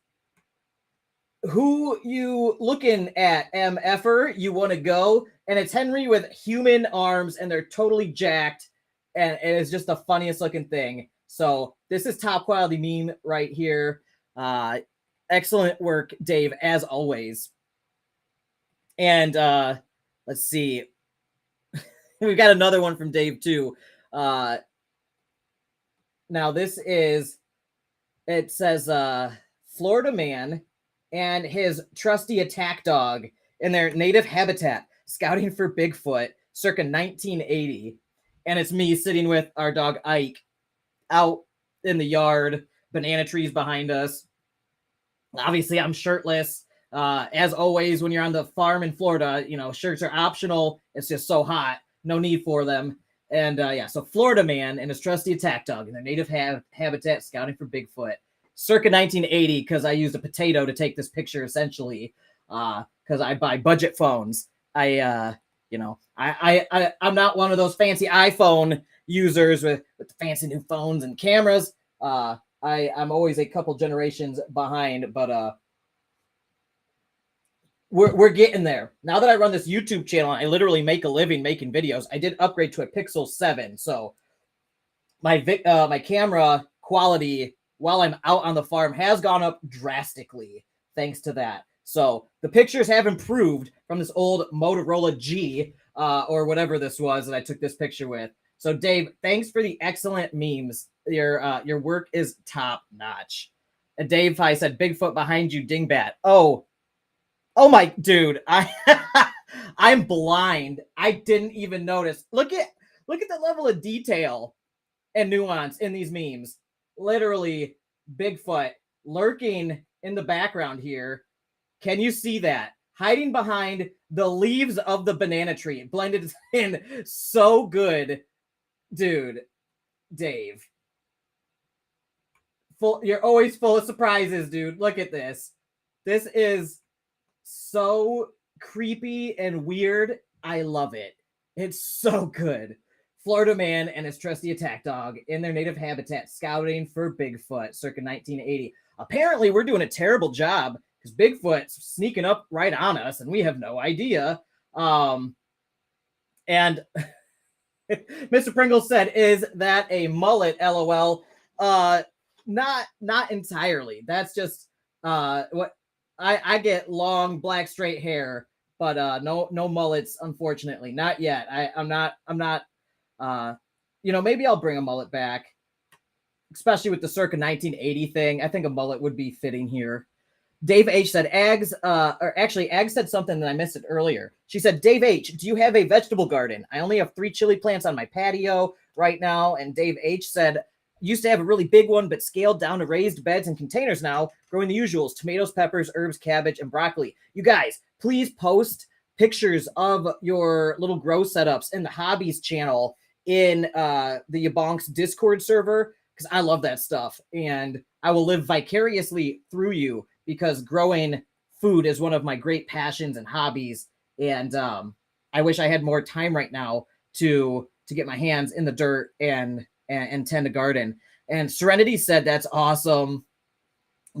who you looking at, MFer? You want to go? And it's Henry with human arms, and they're totally jacked. and it is just the funniest looking thing. So this is top quality meme right here. Excellent work, Dave, as always. And let's see. We've got another one from Dave too. Now this is, it says Florida man and his trusty attack dog in their native habitat, scouting for Bigfoot, circa 1980. And it's me sitting with our dog Ike out in the yard, banana trees behind us. Obviously, I'm shirtless. As always, when you're on the farm in Florida, you know, shirts are optional. It's just so hot. No need for them. And yeah, so Florida man and his trusty attack dog in their native habitat, scouting for Bigfoot, circa 1980, because I used a potato to take this picture, essentially, because I buy budget phones. I'm not one of those fancy iPhone users with the fancy new phones and cameras. I'm always a couple generations behind, but we're getting there. Now that I run this YouTube channel, I literally make a living making videos. I did upgrade to a Pixel 7, so my camera quality while I'm out on the farm has gone up drastically thanks to that. So the pictures have improved from this old Motorola G or whatever this was that I took this picture with. So Dave, thanks for the excellent memes. Your work is top notch. And Dave, I said Bigfoot behind you, dingbat. Oh my dude, I'm blind. I didn't even notice. Look at the level of detail and nuance in these memes. Literally Bigfoot lurking in the background here. Can you see that? Hiding behind the leaves of the banana tree. Blended in so good. Dude, Dave. You're always full of surprises, dude. Look at this. This is so creepy and weird. I love it. It's so good. Florida man and his trusty attack dog in their native habitat, scouting for Bigfoot, circa 1980. Apparently, we're doing a terrible job because Bigfoot's sneaking up right on us, and we have no idea. And Mr. Pringles said, "Is that a mullet?" LOL. Not entirely. That's just what I get long black straight hair, but no mullets, unfortunately, not yet. I'm not maybe I'll bring a mullet back, especially with the circa 1980 thing. I think a mullet would be fitting here. Dave H said Ags said something that I missed it earlier. She said, Dave H, do you have a vegetable garden? I only have 3 chili plants on my patio right now. And Dave H said, used to have a really big one, but scaled down to raised beds and containers now, growing the usuals: tomatoes, peppers, herbs, cabbage, and broccoli. You guys, please post pictures of your little grow setups in the hobbies channel in the YaBonks Discord server, because I love that stuff. And I will live vicariously through you, because growing food is one of my great passions and hobbies. And I wish I had more time right now to get my hands in the dirt and tend a garden. And Serenity said, that's awesome.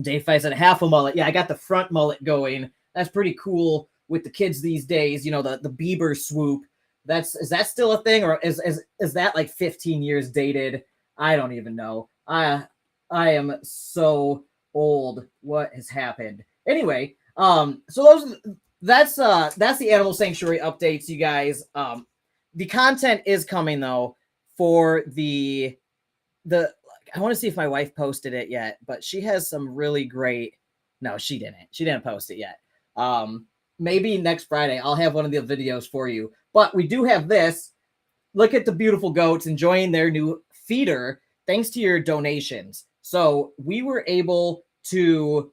Dave Fife said, half a mullet. Yeah, I got the front mullet going. That's pretty cool with the kids these days. You know, the Bieber swoop. Is that still a thing, or is that like 15 years dated? I don't even know. I am so old. What has happened? Anyway, so that's the Animal Sanctuary updates, you guys. The content is coming though for the I want to see if my wife posted it yet, but she has some really great. No, she didn't post it yet. Maybe next Friday I'll have one of the videos for you. But we do have this. Look at the beautiful goats enjoying their new feeder thanks to your donations. So we were able to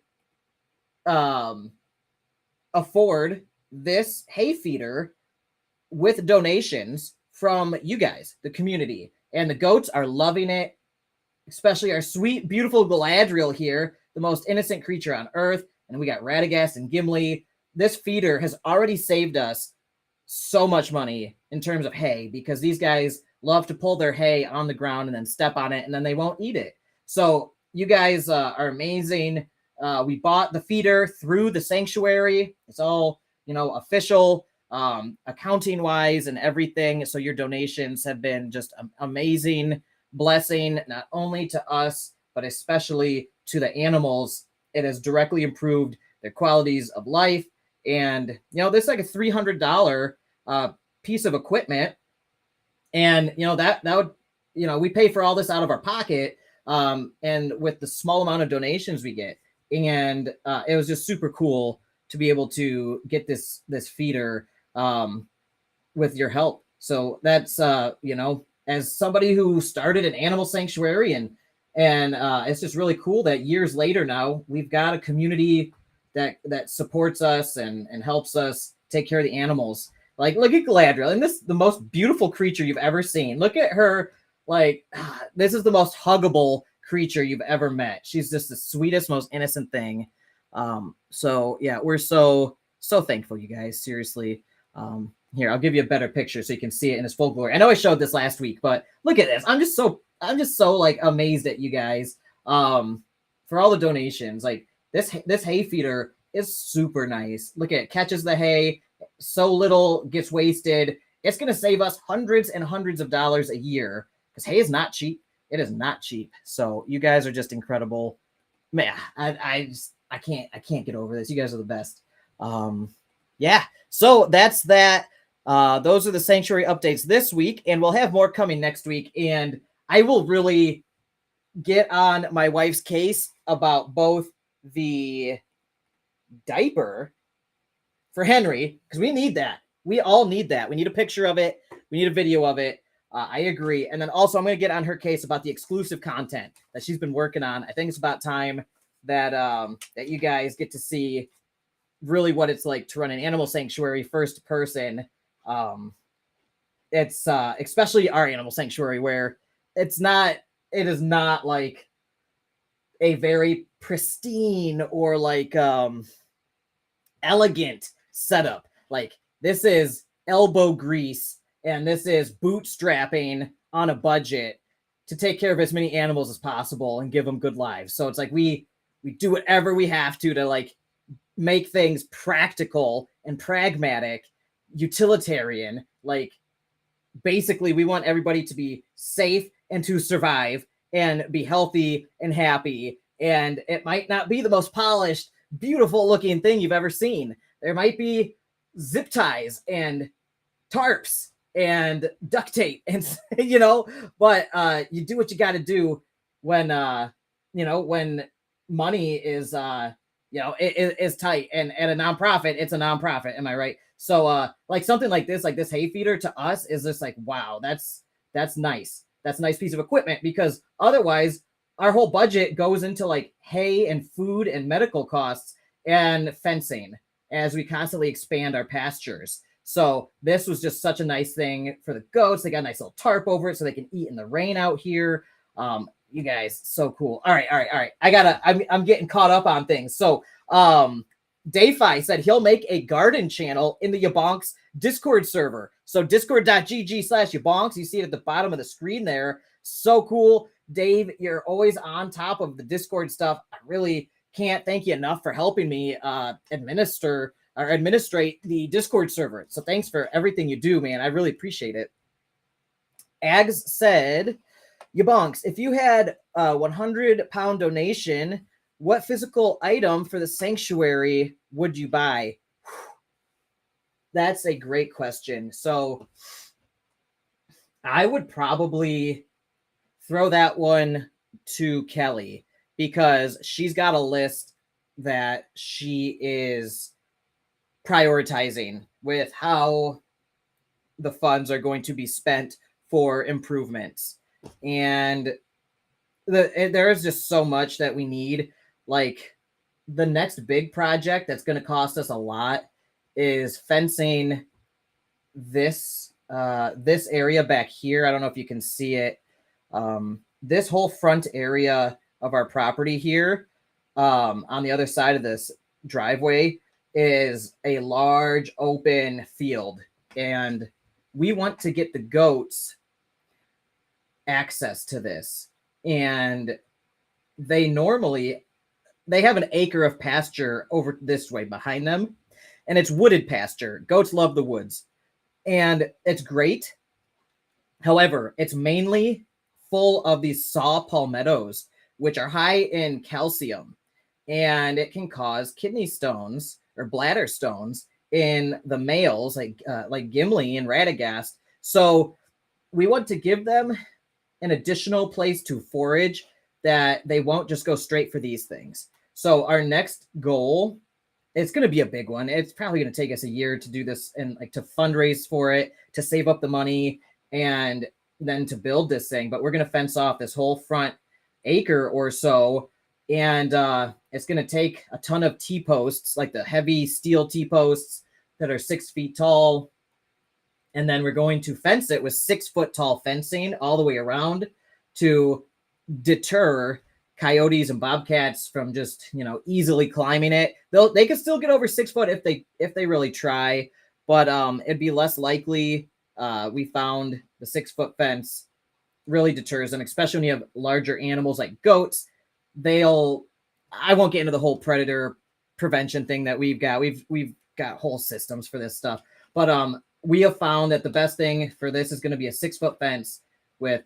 afford this hay feeder with donations from you guys, the community. And the goats are loving it, especially our sweet, beautiful Galadriel here, the most innocent creature on earth. And we got Radagast and Gimli. This feeder has already saved us so much money in terms of hay, because these guys love to pull their hay on the ground and then step on it, and then they won't eat it. So you guys are amazing. We bought the feeder through the sanctuary. It's all, official. accounting wise and everything. So your donations have been just an amazing blessing, not only to us, but especially to the animals. It has directly improved their qualities of life. And, you know, this is like a $300 piece of equipment. And, you know, that would, you know, we pay for all this out of our pocket. And with the small amount of donations we get. And it was just super cool to be able to get this feeder with your help. So that's, you know, as somebody who started an animal sanctuary, and it's just really cool that years later now we've got a community that supports us and helps us take care of the animals. Like, look at Galadriel, and this is the most beautiful creature you've ever seen. Look at her. Like, this is the most huggable creature you've ever met. She's just the sweetest, most innocent thing. So yeah, we're so thankful, you guys. Seriously. Here, I'll give you a better picture so you can see it in its full glory. I know I showed this last week, but look at this. I'm just so like amazed at you guys for all the donations. Like this hay feeder is super nice. Look at it, catches the hay, so little gets wasted. It's going to save us hundreds and hundreds of dollars a year, because hay is not cheap. It is not cheap. So you guys are just incredible. Man, I can't get over this. You guys are the best. Yeah. So that's that. Those are the sanctuary updates this week, and we'll have more coming next week. And I will really get on my wife's case about both the diaper for Henry, because we need that. We all need that. We need a picture of it. We need a video of it. I agree. And then also I'm going to get on her case about the exclusive content that she's been working on. I think it's about time that that you guys get to see really what it's like to run an animal sanctuary first person. It's especially our animal sanctuary, where it is not like a very pristine or like elegant setup. Like, this is elbow grease, and this is bootstrapping on a budget to take care of as many animals as possible and give them good lives. So it's like we do whatever we have to like make things practical and pragmatic, utilitarian. Like, basically we want everybody to be safe and to survive and be healthy and happy. And it might not be the most polished, beautiful looking thing you've ever seen. There might be zip ties and tarps and duct tape, and you know, but you do what you got to do when you know, when money is you know, it is tight. And at a nonprofit, it's a nonprofit. Am I right? So like something like this hay feeder to us is just like, wow, that's nice. That's a nice piece of equipment, because otherwise our whole budget goes into like hay and food and medical costs and fencing as we constantly expand our pastures. So this was just such a nice thing for the goats. They got a nice little tarp over it so they can eat in the rain out here. You guys, so cool. All right. I'm getting caught up on things. So DeFi said he'll make a garden channel in the YaBonks Discord server. So discord.gg/YaBonks. You see it at the bottom of the screen there. So cool. Dave, you're always on top of the Discord stuff. I really can't thank you enough for helping me administrate the Discord server. So thanks for everything you do, man. I really appreciate it. Ags said, YaBonks, if you had a 100-pound donation, what physical item for the sanctuary would you buy? That's a great question. So I would probably throw that one to Kelly, because she's got a list that she is prioritizing with how the funds are going to be spent for improvements. And there is just so much that we need. Like, the next big project that's going to cost us a lot is fencing this area back here. I don't know if you can see it. This whole front area of our property here, on the other side of this driveway, is a large open field, and we want to get the goats access to this. And they have an acre of pasture over this way behind them, and it's wooded pasture. Goats love the woods, and it's great. However, it's mainly full of these saw palmettos, which are high in calcium, and it can cause kidney stones or bladder stones in the males, like Gimli and Radagast. So we want to give them an additional place to forage that they won't just go straight for these things. So our next goal, it's going to be a big one. It's probably going to take us a year to do this and like to fundraise for it, to save up the money, and then to build this thing. But we're going to fence off this whole front acre or so. And it's going to take a ton of T-posts, like the heavy steel T-posts that are 6 feet tall. And then we're going to fence it with 6 foot tall fencing all the way around to deter coyotes and bobcats from just, easily climbing it. They can still get over 6 foot if they really try, but it'd be less likely. We found the 6 foot fence really deters them, especially when you have larger animals like goats. I won't get into the whole predator prevention thing that we've got. We've got whole systems for this stuff, but we have found that the best thing for this is going to be a 6 foot fence with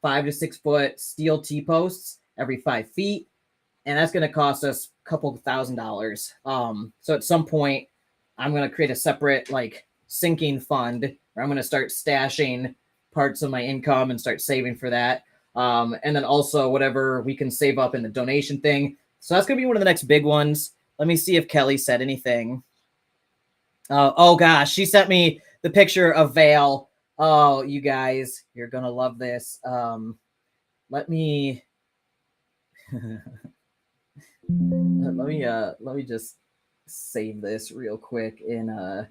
5 to 6 foot steel T-posts every 5 feet. And that's going to cost us a couple $1,000s. So at some point I'm going to create a separate sinking fund where I'm going to start stashing parts of my income and start saving for that. And then also whatever we can save up in the donation thing. So that's going to be one of the next big ones. Let me see if Kelly said anything. Oh gosh, she sent me the picture of Vale. Oh, you guys, you're going to love this. Let me let me just save this real quick in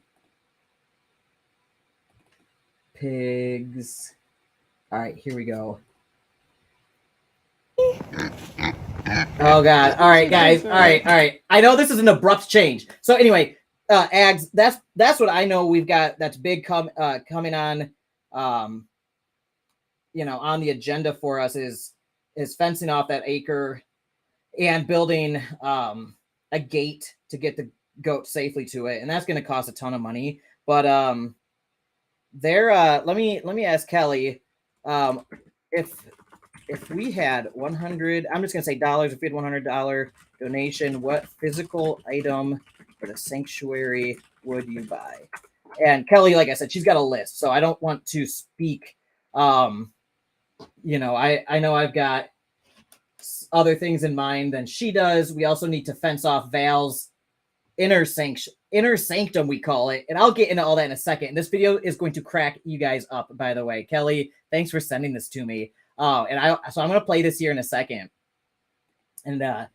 pigs. All right, here we go. Oh God. All right, guys. All right. I know this is an abrupt change. So anyway, Ags, that's what I know we've got that's big coming on on the agenda for us is fencing off that acre and building a gate to get the goat safely to it, and that's going to cost a ton of money. But let me ask Kelly if we had 100, I'm just going to say dollars, if we had $100 donation, what physical item for the sanctuary would you buy? And Kelly, like I said, she's got a list, so I don't want to speak. I know I've got other things in mind than she does. We also need to fence off Val's inner sanctum, we call it. And I'll get into all that in a second. This video is going to crack you guys up, by the way. Kelly, thanks for sending this to me. So I'm going to play this here in a second. And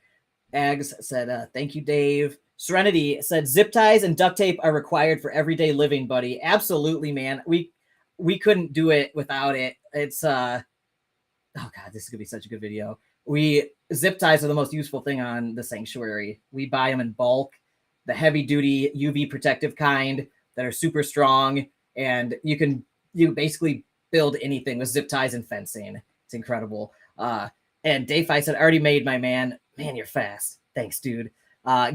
Ags said, thank you, Dave. Serenity said, zip ties and duct tape are required for everyday living, buddy. Absolutely, man. We couldn't do it without it. It's oh God, this is gonna be such a good video. Zip ties are the most useful thing on the sanctuary. We buy them in bulk, the heavy duty UV protective kind that are super strong, and you basically build anything with zip ties and fencing. It's incredible. And DeFi said, already made, my man. Man, you're fast. Thanks, dude.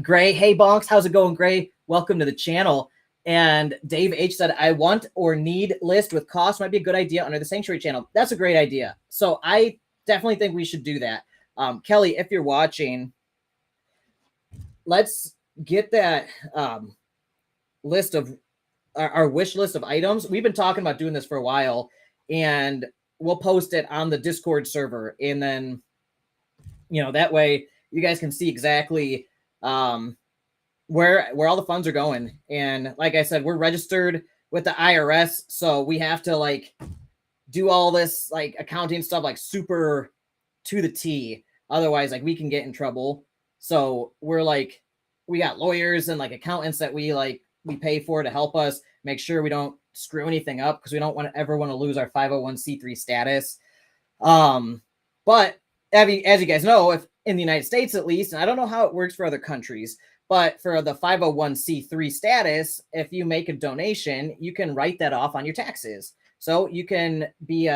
Gray, hey Bonks, how's it going, Gray? Welcome to the channel. And Dave H said, I want or need list with cost might be a good idea under the Sanctuary channel. That's a great idea. So I definitely think we should do that. Kelly, if you're watching, let's get that list of our wish list of items. We've been talking about doing this for a while, and we'll post it on the Discord server. And then, that way you guys can see exactly where all the funds are going. And like I said, we're registered with the IRS, so we have to do all this accounting stuff super to the T. Otherwise, we can get in trouble. So we're we got lawyers and accountants that we pay for to help us make sure we don't screw anything up, because we don't ever want to lose our 501c3 status. But as you guys know, if in the United States at least, and I don't know how it works for other countries, but for the 501c3 status, if you make a donation, you can write that off on your taxes. So you can be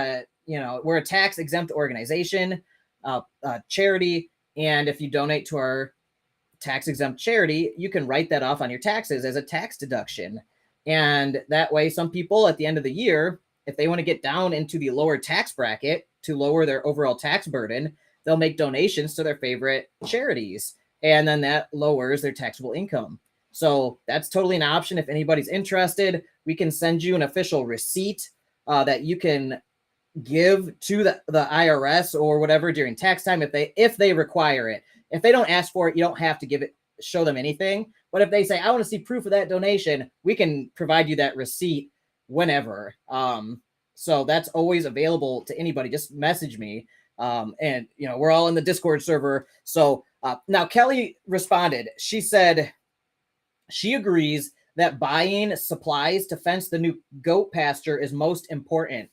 we're a tax exempt organization, charity. And if you donate to our tax exempt charity, you can write that off on your taxes as a tax deduction. And that way, some people at the end of the year, if they want to get down into the lower tax bracket to lower their overall tax burden, they'll make donations to their favorite charities. And then that lowers their taxable income. So that's totally an option. If anybody's interested, we can send you an official receipt that you can give to the IRS or whatever during tax time if they require it. If they don't ask for it, you don't have to show them anything. But if they say, I want to see proof of that donation, we can provide you that receipt whenever. So that's always available to anybody. Just message me. And we're all in the Discord server. So now Kelly responded. She said she agrees that buying supplies to fence the new goat pasture is most important.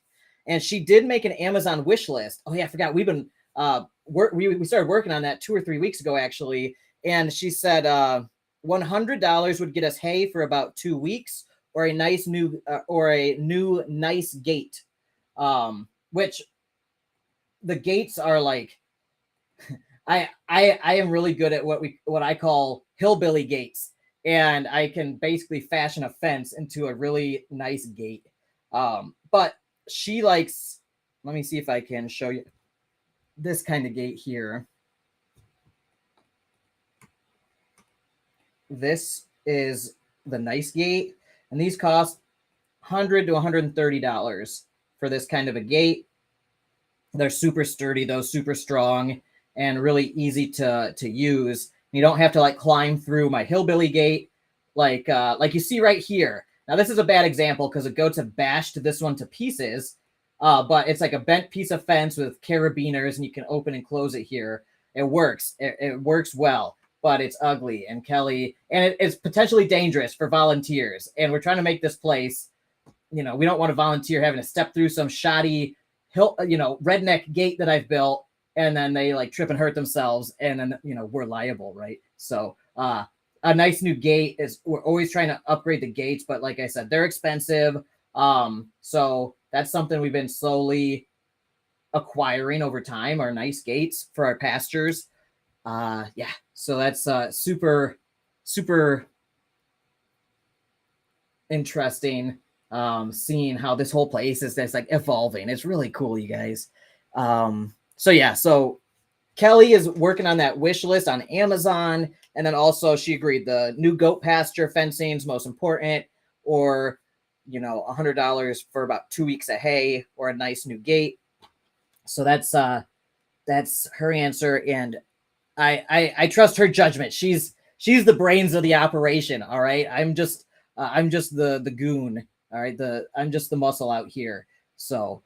And she did make an Amazon wish list. Oh yeah, I forgot. We've been we started working on that 2 or 3 weeks ago, actually. And she said $100 would get us hay for about 2 weeks, or a new nice gate. Which the gates are like, I am really good at what I call hillbilly gates, and I can basically fashion a fence into a really nice gate. But she likes, let me see if I can show you this kind of gate here. This is the nice gate, and these cost $100 to $130 for this kind of a gate. They're super sturdy, though, super strong, and really easy to use. You don't have to like climb through my hillbilly gate like you see right here. Now, this is a bad example because the goats have bashed this one to pieces, but it's like a bent piece of fence with carabiners, and you can open and close it here. It works. It works well, but it's ugly. And Kelly, and it's potentially dangerous for volunteers. And we're trying to make this place, we don't want to volunteer having to step through some shoddy redneck gate that I've built, and then they like trip and hurt themselves, and then we're liable, right? So a nice new gate we're always trying to upgrade the gates, but like I said, they're expensive. So that's something we've been slowly acquiring over time, are nice gates for our pastures. So that's super interesting. Seeing how this whole place is like evolving. It's really cool, you guys. So Kelly is working on that wish list on Amazon. And then also she agreed the new goat pasture fencing is most important, or, $100 for about 2 weeks of hay, or a nice new gate. So that's her answer. And I trust her judgment. She's the brains of the operation. All right. I'm just the goon. All right. I'm just the muscle out here. So,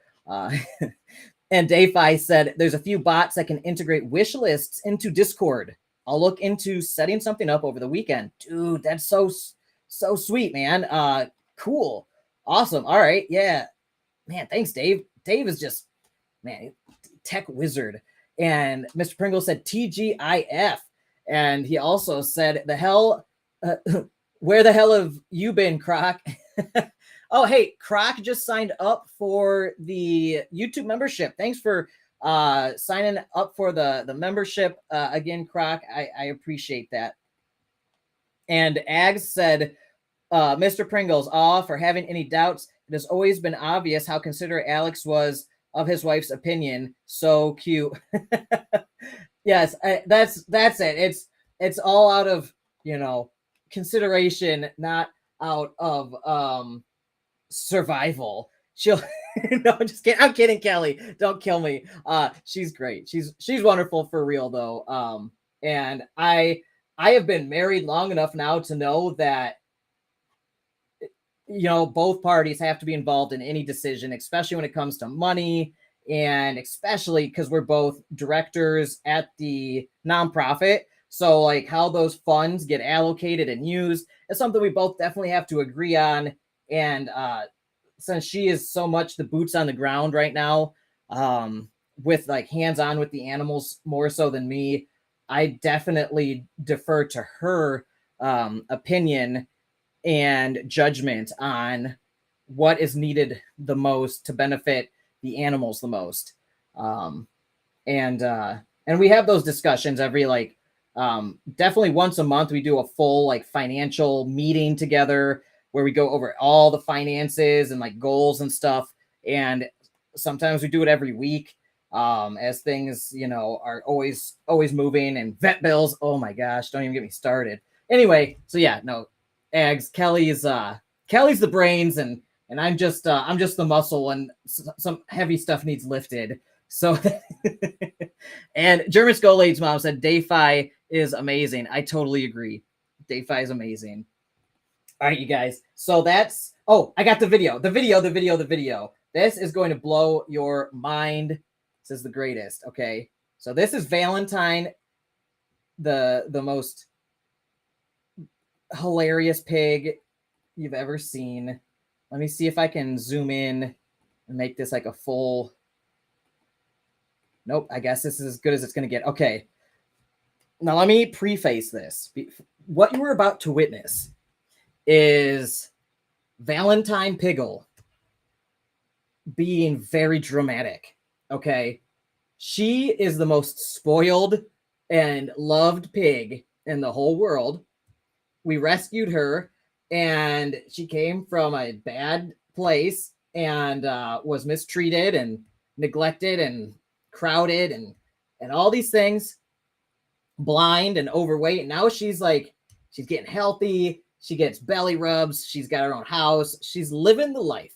and DeFi said there's a few bots that can integrate wish lists into Discord. I'll look into setting something up over the weekend. Dude, that's so sweet, man. Cool. Awesome. All right. Yeah, man. Thanks, Dave. Dave is just, man, tech wizard. And Mr. Pringle said TGIF. And he also said, where the hell have you been, Croc? Oh, hey, Croc just signed up for the YouTube membership. Thanks for signing up for the membership. Again, Croc, I appreciate that. And Ags said, Mr. Pringles, for having any doubts, it has always been obvious how considerate Alex was of his wife's opinion. So cute. Yes, that's it. It's all out of, consideration, not out of survival. She'll no, just kidding. I'm kidding, Kelly. Don't kill me. She's great. She's wonderful for real though. And I have been married long enough now to know that both parties have to be involved in any decision, especially when it comes to money, and especially because we're both directors at the nonprofit. So like how those funds get allocated and used is something we both definitely have to agree on. And since she is so much the boots on the ground right now, with like hands-on with the animals more so than me, I definitely defer to her opinion and judgment on what is needed the most to benefit the animals the most. And we have those discussions every like Definitely once a month, we do a full like financial meeting together where we go over all the finances and like goals and stuff. And sometimes we do it every week, as things, you know, are always moving, and vet bills. Oh my gosh, don't even get me started. Anyway, so yeah, no, Ags, Kelly's the brains, and I'm just the muscle, and some heavy stuff needs lifted. So, and German Skull mom said DeFi is amazing. I totally agree. DeFi is amazing. All right, you guys. So that's, oh, I got the video. This is going to blow your mind. This is the greatest. Okay. So this is Valentine, the most hilarious pig you've ever seen. Let me see if I can zoom in and make this like a full. Nope, I guess this is as good as it's going to get. Okay. Now let me preface this. What you were about to witness is Valentine Piggle being very dramatic. Okay. She is the most spoiled and loved pig in the whole world. We rescued her, and she came from a bad place and was mistreated and neglected and crowded and all these things, blind and overweight. And now she's getting healthy. She gets belly rubs. She's got her own house. She's living the life.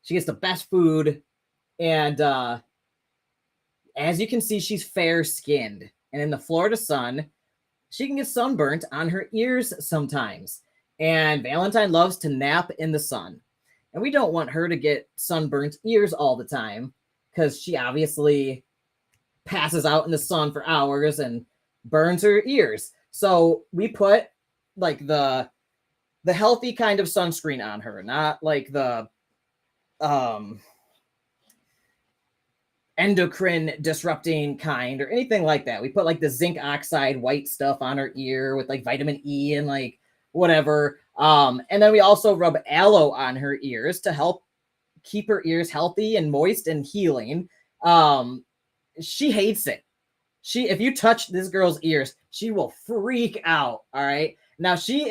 She gets the best food. And as you can see, she's fair skinned. And in the Florida sun, she can get sunburnt on her ears sometimes. And Valentine loves to nap in the sun. And we don't want her to get sunburnt ears all the time, because she obviously passes out in the sun for hours and burns her ears. So we put like the healthy kind of sunscreen on her, not like the endocrine disrupting kind or anything like that. We put like the zinc oxide white stuff on her ear with like vitamin E and like whatever. And then we also rub aloe on her ears to help keep her ears healthy and moist and healing. She hates it. If you touch this girl's ears, she will freak out. All right. Now she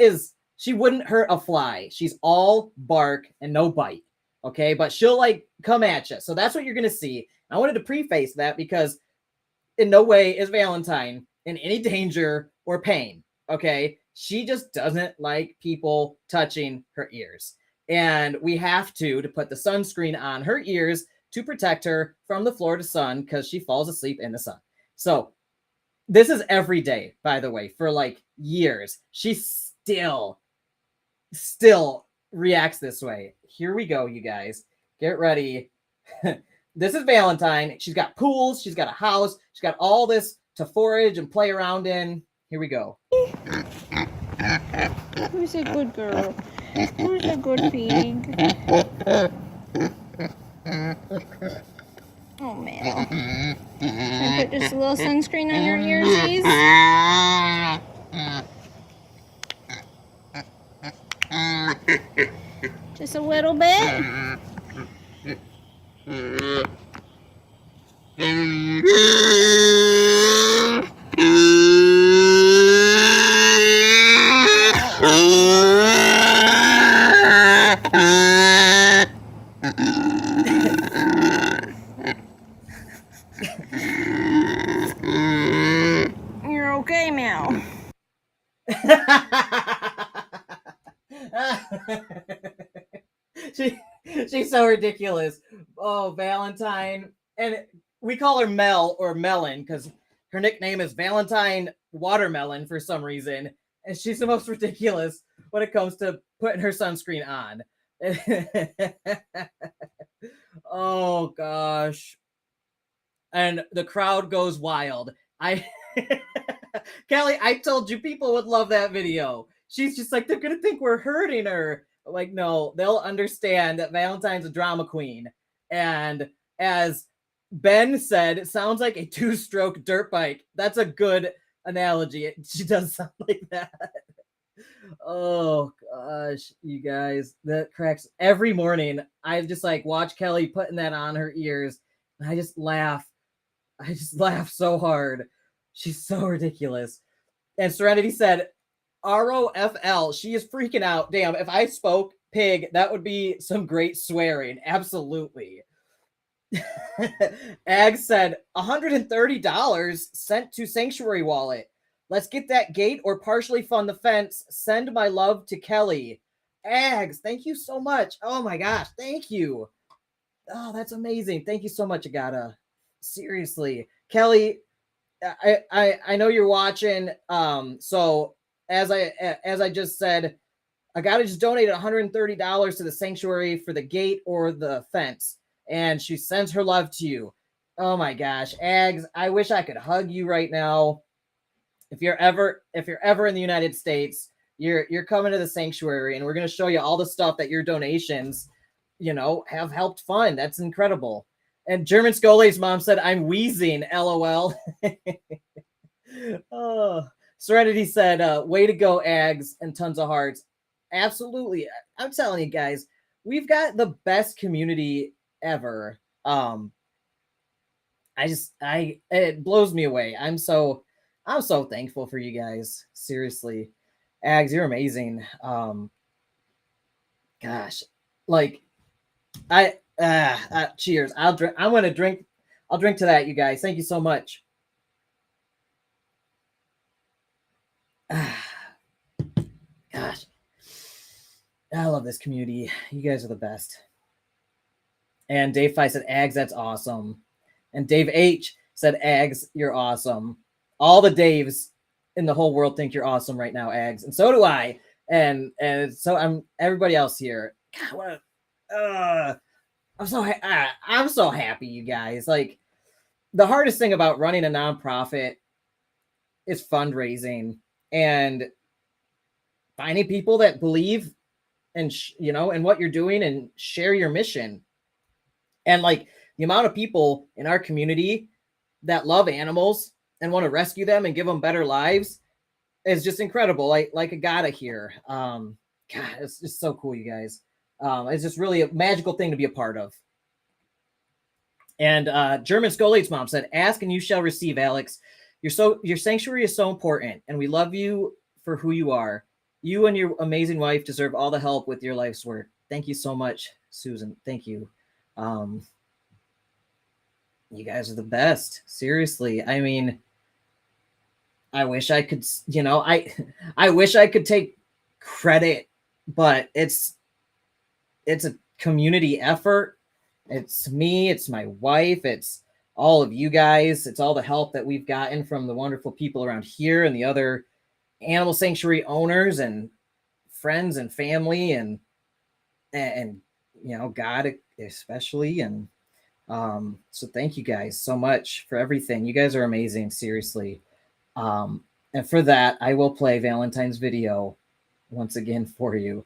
wouldn't hurt a fly. She's all bark and no bite. Okay. But she'll like come at you. So that's what you're going to see. I wanted to preface that because in no way is Valentine in any danger or pain. Okay. She just doesn't like people touching her ears. And we have to put the sunscreen on her ears to protect her from the Florida sun, because she falls asleep in the sun. So this is every day, by the way, for like years. She still reacts this way. Here we go, you guys. Get ready. This is Valentine. She's got pools. She's got a house. She's got all this to forage and play around in. Here we go. Who's a good girl? Who's a good pig? Oh, man. Can I put just a little sunscreen on your ears, please? Just a little bit? You're okay, Meow. She's so ridiculous. Oh, Valentine. And we call her Mel or Melon because her nickname is Valentine Watermelon for some reason. And she's the most ridiculous when it comes to putting her sunscreen on. Oh, gosh. And the crowd goes wild. Kelly, I told you people would love that video. She's just like, they're going to think we're hurting her. Like, no, they'll understand that Valentine's a drama queen. And as Ben said, it sounds like a 2-stroke dirt bike. That's a good analogy. She does sound like that. Oh, gosh, you guys. That cracks. Every morning, I just like watch Kelly putting that on her ears. And I just laugh. I just laugh so hard. She's so ridiculous. And Serenity said, ROFL. She is freaking out. Damn, if I spoke pig, that would be some great swearing. Absolutely. Ag said, $130 sent to Sanctuary Wallet. Let's get that gate or partially fund the fence. Send my love to Kelly. Ags, thank you so much. Oh my gosh, thank you. Oh, that's amazing. Thank you so much, Agata. Seriously. Kelly, I know you're watching. So as I just said, Agata just donated $130 to the Sanctuary for the gate or the fence, and she sends her love to you. Oh my gosh, Ags, I wish I could hug you right now. If you're ever in the United States, you're coming to the Sanctuary, and we're going to show you all the stuff that your donations, have helped fund. That's incredible. And German Scole's mom said, I'm wheezing, LOL. Oh, Serenity said, way to go, Ags, and tons of hearts. Absolutely. I'm telling you guys, we've got the best community ever. It blows me away. I'm so thankful for you guys. Seriously. Ags, you're amazing. Gosh, like cheers. I'll drink to that, you guys. Thank you so much. Gosh, I love this community. You guys are the best. And Dave Fi said, Ags, that's awesome. And Dave H said, Ags, you're awesome. All the Daves in the whole world think you're awesome right now, Ags. And so do I. And so I'm everybody else here. God, I'm so happy, you guys. Like, the hardest thing about running a nonprofit is fundraising and finding people that believe and in what you're doing and share your mission. And like the amount of people in our community that love animals and want to rescue them and give them better lives is just incredible. Like Agata here. God, it's just so cool, you guys. It's just really a magical thing to be a part of. And German Scolate's mom said, ask and you shall receive, Alex. Your sanctuary is so important, and we love you for who you are. You and your amazing wife deserve all the help with your life's work. Thank you so much, Susan. Thank you. You guys are the best. Seriously. I mean, I wish I could, I wish I could take credit, but it's a community effort. It's me, it's my wife, it's all of you guys, it's all the help that we've gotten from the wonderful people around here and the other animal sanctuary owners and friends and family and God especially. And so thank you guys so much for everything. You guys are amazing, seriously. And for that, I will play Valentine's video once again for you.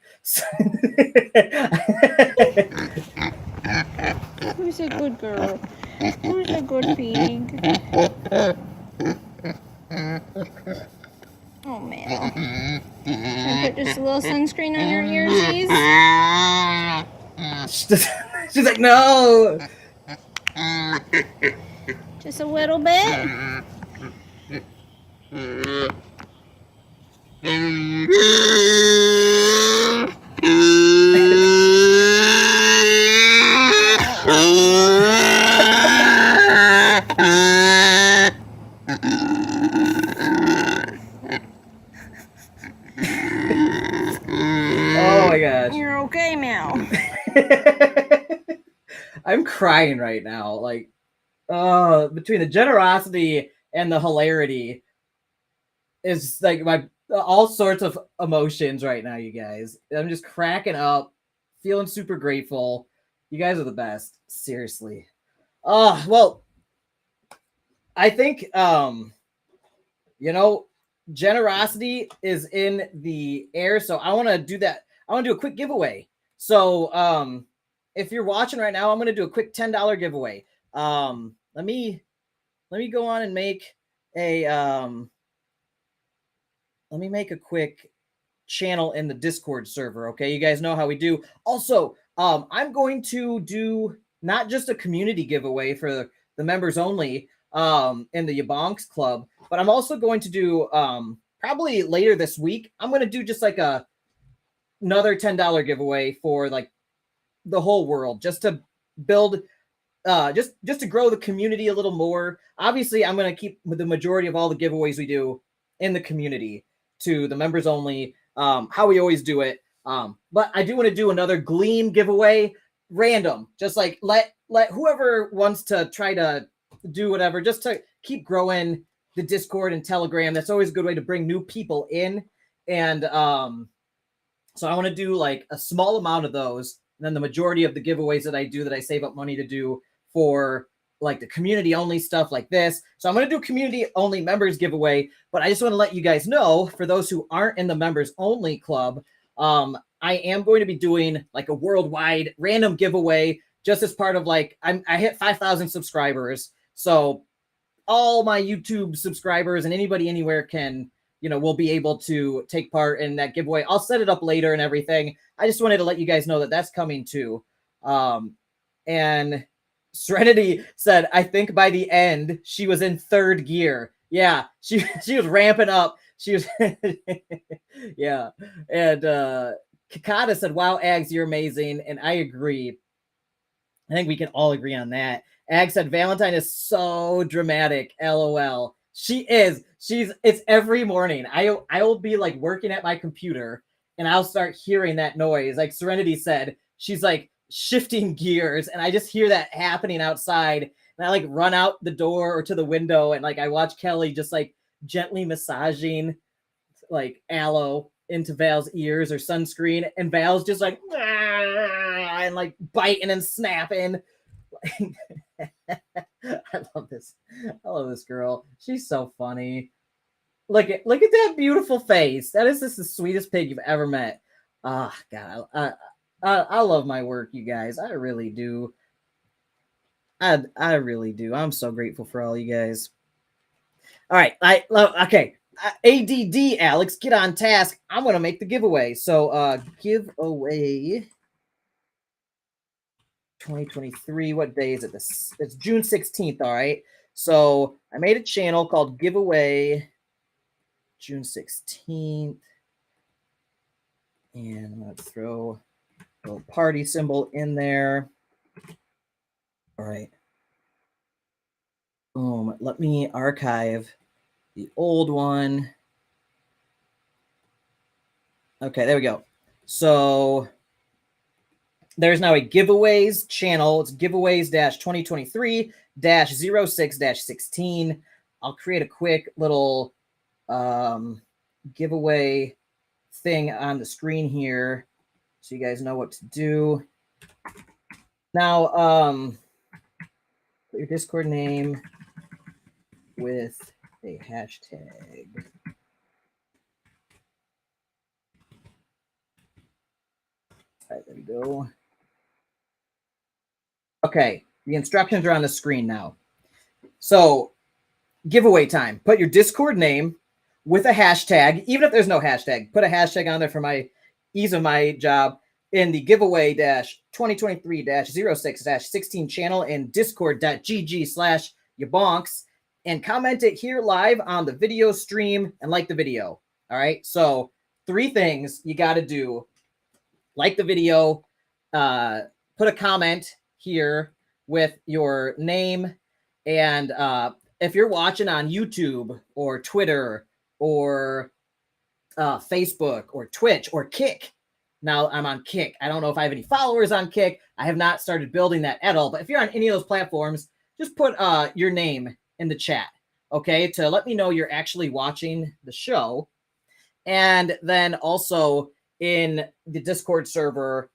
Who's a good girl? Who's a good pig? Oh, man. Can I put just a little sunscreen on your earsies? She's like, no. Just a little bit? Oh my gosh. You're okay now. I'm crying right now. Like, between the generosity and the hilarity is like my all sorts of emotions right now, you guys. I'm just cracking up, feeling super grateful. You guys are the best. Seriously. Well, I think generosity is in the air, so I want to do that. I want to do a quick giveaway. So if you're watching right now, I'm going to do a quick $10 giveaway. Let me go on and make a let me make a quick channel in the Discord server. Okay, you guys know how we do. Also, I'm going to do not just a community giveaway for the members only in the YaBonks Club, but I'm also going to do probably later this week, I'm going to do just like another $10 giveaway for like the whole world, just to build, just to grow the community a little more. Obviously, I'm going to keep the majority of all the giveaways we do in the community to the members only, how we always do it. But I do want to do another Gleam giveaway, random, just like let whoever wants to try to do whatever, just to keep growing the Discord and Telegram. That's always a good way to bring new people in. And so I want to do like a small amount of those. And then the majority of the giveaways that I do, that I save up money to do for like the community only stuff like this. So I'm going to do community only members giveaway, but I just want to let you guys know, for those who aren't in the members only club, I am going to be doing like a worldwide random giveaway, just as part of like, I hit 5,000 subscribers. So all my YouTube subscribers and anybody anywhere can, will be able to take part in that giveaway. I'll set it up later and everything. I just wanted to let you guys know that that's coming too. And Serenity said, I think by the end, she was in third gear. Yeah, she was ramping up. She was, yeah. And Kakata said, wow, Ags, you're amazing. And I agree. I think we can all agree on that. Ag said, Valentine is so dramatic. LOL. She is. It's every morning. I will be like working at my computer and I'll start hearing that noise. Like Serenity said, she's like shifting gears and I just hear that happening outside. And I like run out the door or to the window and like I watch Kelly just like gently massaging like aloe into Val's ears or sunscreen. And Val's just like, and like biting and snapping. I love this girl. She's so funny. Look at that beautiful face. That is just the sweetest pig you've ever met. Ah, God, I love my work, you guys. I really do. I really do. I'm so grateful for all you guys. All right, okay. ADD Alex, get on task. I'm gonna make the giveaway. So giveaway 2023. What day is it? It's June 16th. All right. So I made a channel called Giveaway June 16th. And I'm going to throw a little party symbol in there. All right. Boom. Let me archive the old one. Okay, there we go. So there's now a giveaways channel. It's giveaways-2023-06-16. I'll create a quick little giveaway thing on the screen here so you guys know what to do. Now, put your Discord name with a hashtag. All right, there we go. Okay, the instructions are on the screen now. So, giveaway time. Put your Discord name with a hashtag, even if there's no hashtag. Put a hashtag on there for my ease of my job in the giveaway-2023-06-16 channel in discord.gg/YaBonks and comment it here live on the video stream and like the video. All right, so 3 things you got to do. Like the video, put a comment here with your name, and if you're watching on YouTube or Twitter or Facebook or Twitch or Kick. Now I'm on Kick. I don't know if I have any followers on Kick. I have not started building that at all. But if you're on any of those platforms, just put your name in the chat, okay, to let me know you're actually watching the show. And then also in the Discord server,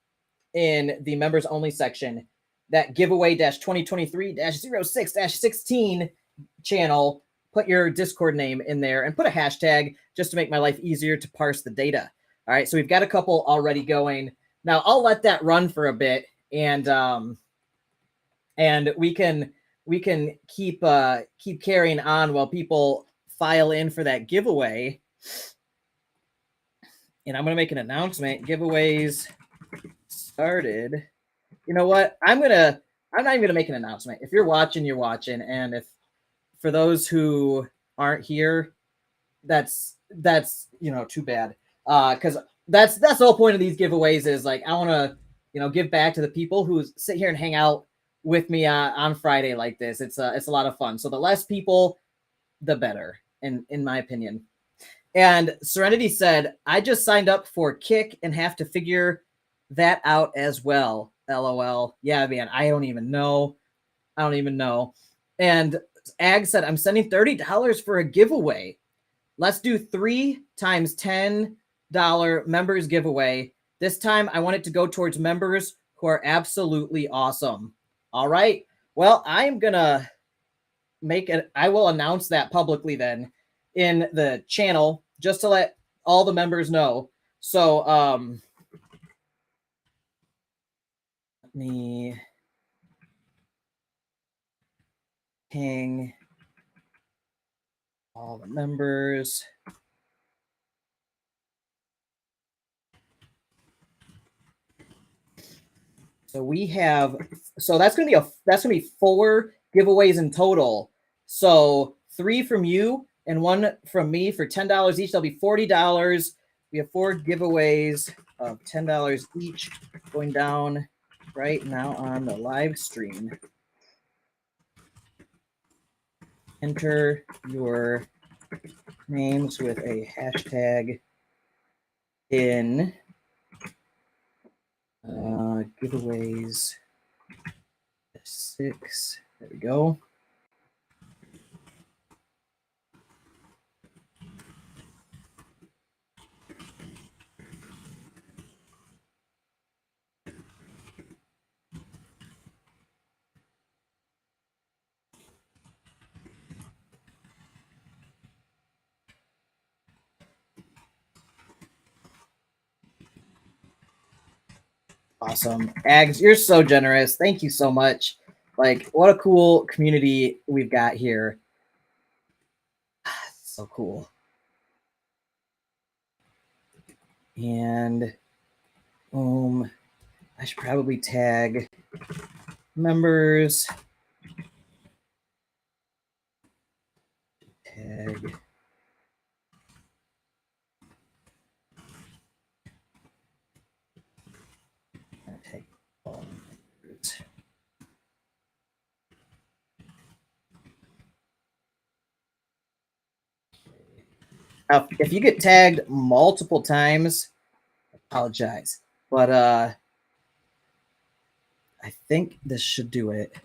in the members only section, that giveaway-2023-06-16 channel, put your Discord name in there and put a hashtag just to make my life easier to parse the data. All right, so we've got a couple already going. Now I'll let that run for a bit, and we can keep carrying on while people file in for that giveaway. And I'm gonna make an announcement. Giveaways started. You know what? I'm not even gonna make an announcement. If you're watching, you're watching, and if for those who aren't here, that's too bad. Because that's the whole point of these giveaways is like I want to give back to the people who sit here and hang out with me on Friday like this. It's a lot of fun. So the less people, the better, in my opinion. And Serenity said, I just signed up for Kick and have to figure that out as well. LOL. Yeah, man, I don't even know. And Ag said, I'm sending $30 for a giveaway. Let's do 3 times $10 members giveaway. This time I want it to go towards members who are absolutely awesome. All right. Well, I'm going to I will announce that publicly then in the channel just to let all the members know. So, let me ping all the members. So we have, so that's gonna be 4 giveaways in total. So 3 from you and 1 from me for $10 each. That'll be $40. We have 4 giveaways of $10 each going down right now on the live stream. Enter your names with a hashtag in giveaways 6. There we go. Awesome. Ags, you're so generous. Thank you so much. Like, what a cool community we've got here. So cool. And boom. I should probably tag members. Tag. Tag all members. Now, if you get tagged multiple times, I apologize. But I think this should do it.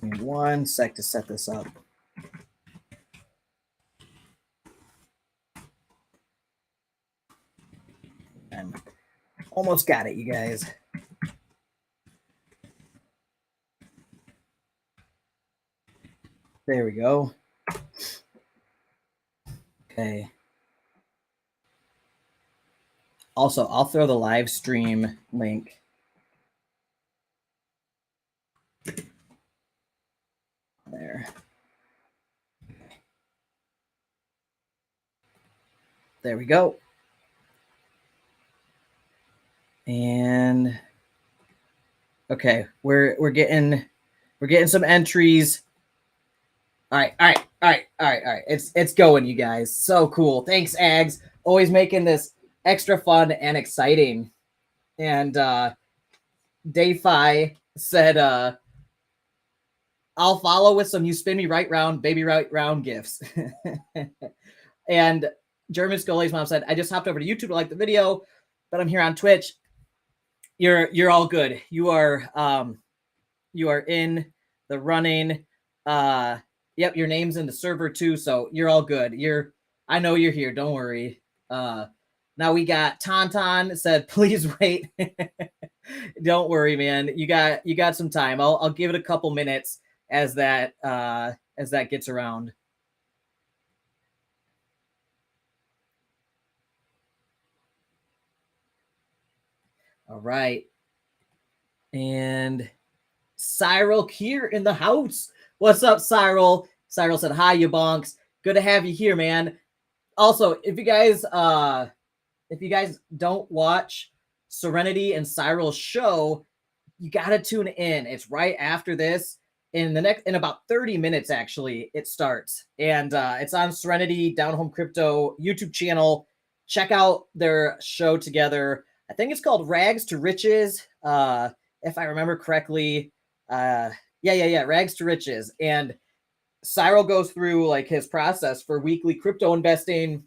Give me 1 sec to set this up. I'm almost got it, you guys. There we go. Okay. Also, I'll throw the live stream link. There. There we go. And okay, we're getting some entries. All right. It's going, you guys. So cool. Thanks, Ags. Always making this extra fun and exciting. And DeFi said, I'll follow with some you spin me right round, baby right round gifts. And German Scully's mom said, I just hopped over to YouTube to like the video, but I'm here on Twitch. You're all good. You are in the running. Yep, your name's in the server too, so you're all good. I know you're here. Don't worry. Now we got Tauntaun said, please wait. Don't worry, man. You got some time. I'll give it a couple minutes as that gets around. All right. And Cyril here in the house. What's up, Cyril? Cyril said, hi, YaBonks. Good to have you here, man. Also, if you guys don't watch Serenity and Cyril's show, you gotta tune in. It's right after this. In about 30 minutes, actually, it starts. And it's on Serenity Down Home Crypto YouTube channel. Check out their show together. I think it's called Rags to Riches, if I remember correctly. Rags to Riches. And Cyril goes through like his process for weekly crypto investing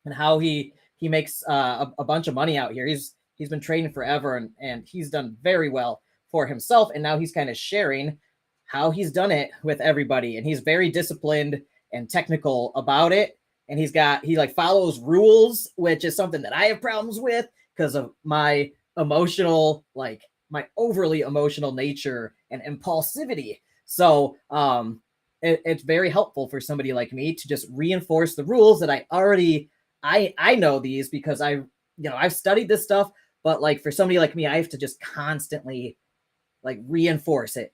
and how he makes a bunch of money out here. He's been trading forever, and he's done very well for himself. And now he's kind of sharing how he's done it with everybody. And he's very disciplined and technical about it. And he like follows rules, which is something that I have problems with because of my emotional, like my overly emotional nature and impulsivity. So it's very helpful for somebody like me to just reinforce the rules that I know these because I've studied this stuff, but like for somebody like me, I have to just constantly like reinforce it.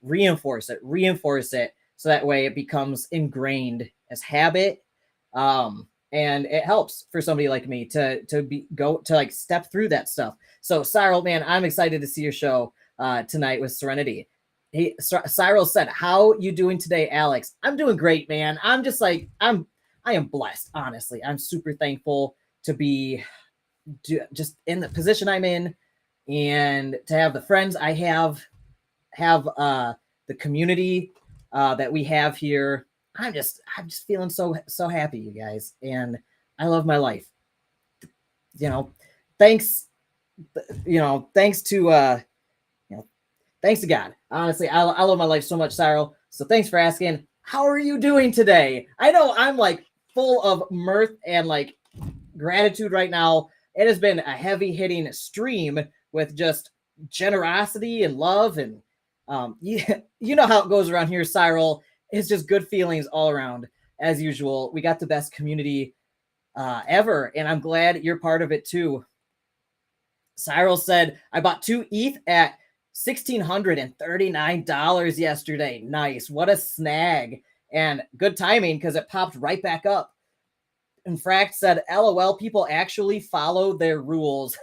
So that way it becomes ingrained as habit. And it helps for somebody like me to like step through that stuff. So Cyril, man, I'm excited to see your show tonight with Serenity. Cyril said, how you doing today, Alex? I'm doing great, man. I'm just like, I am blessed, honestly. I'm super thankful to be just in the position I'm in and to have the friends I have the community that we have here. I'm just feeling so happy, you guys. And I love my life. Thanks to thanks to God. Honestly, I love my life so much, Cyril. So thanks for asking. How are you doing today? I know I'm like full of mirth and like gratitude right now. It has been a heavy hitting stream with just generosity and love. And you know how it goes around here, Cyril. It's just good feelings all around. As usual, we got the best community ever. And I'm glad you're part of it too. Cyril said, I bought 2 ETH at $1,639 yesterday. Nice. What a snag. And good timing because it popped right back up. And Fract said, LOL, people actually follow their rules.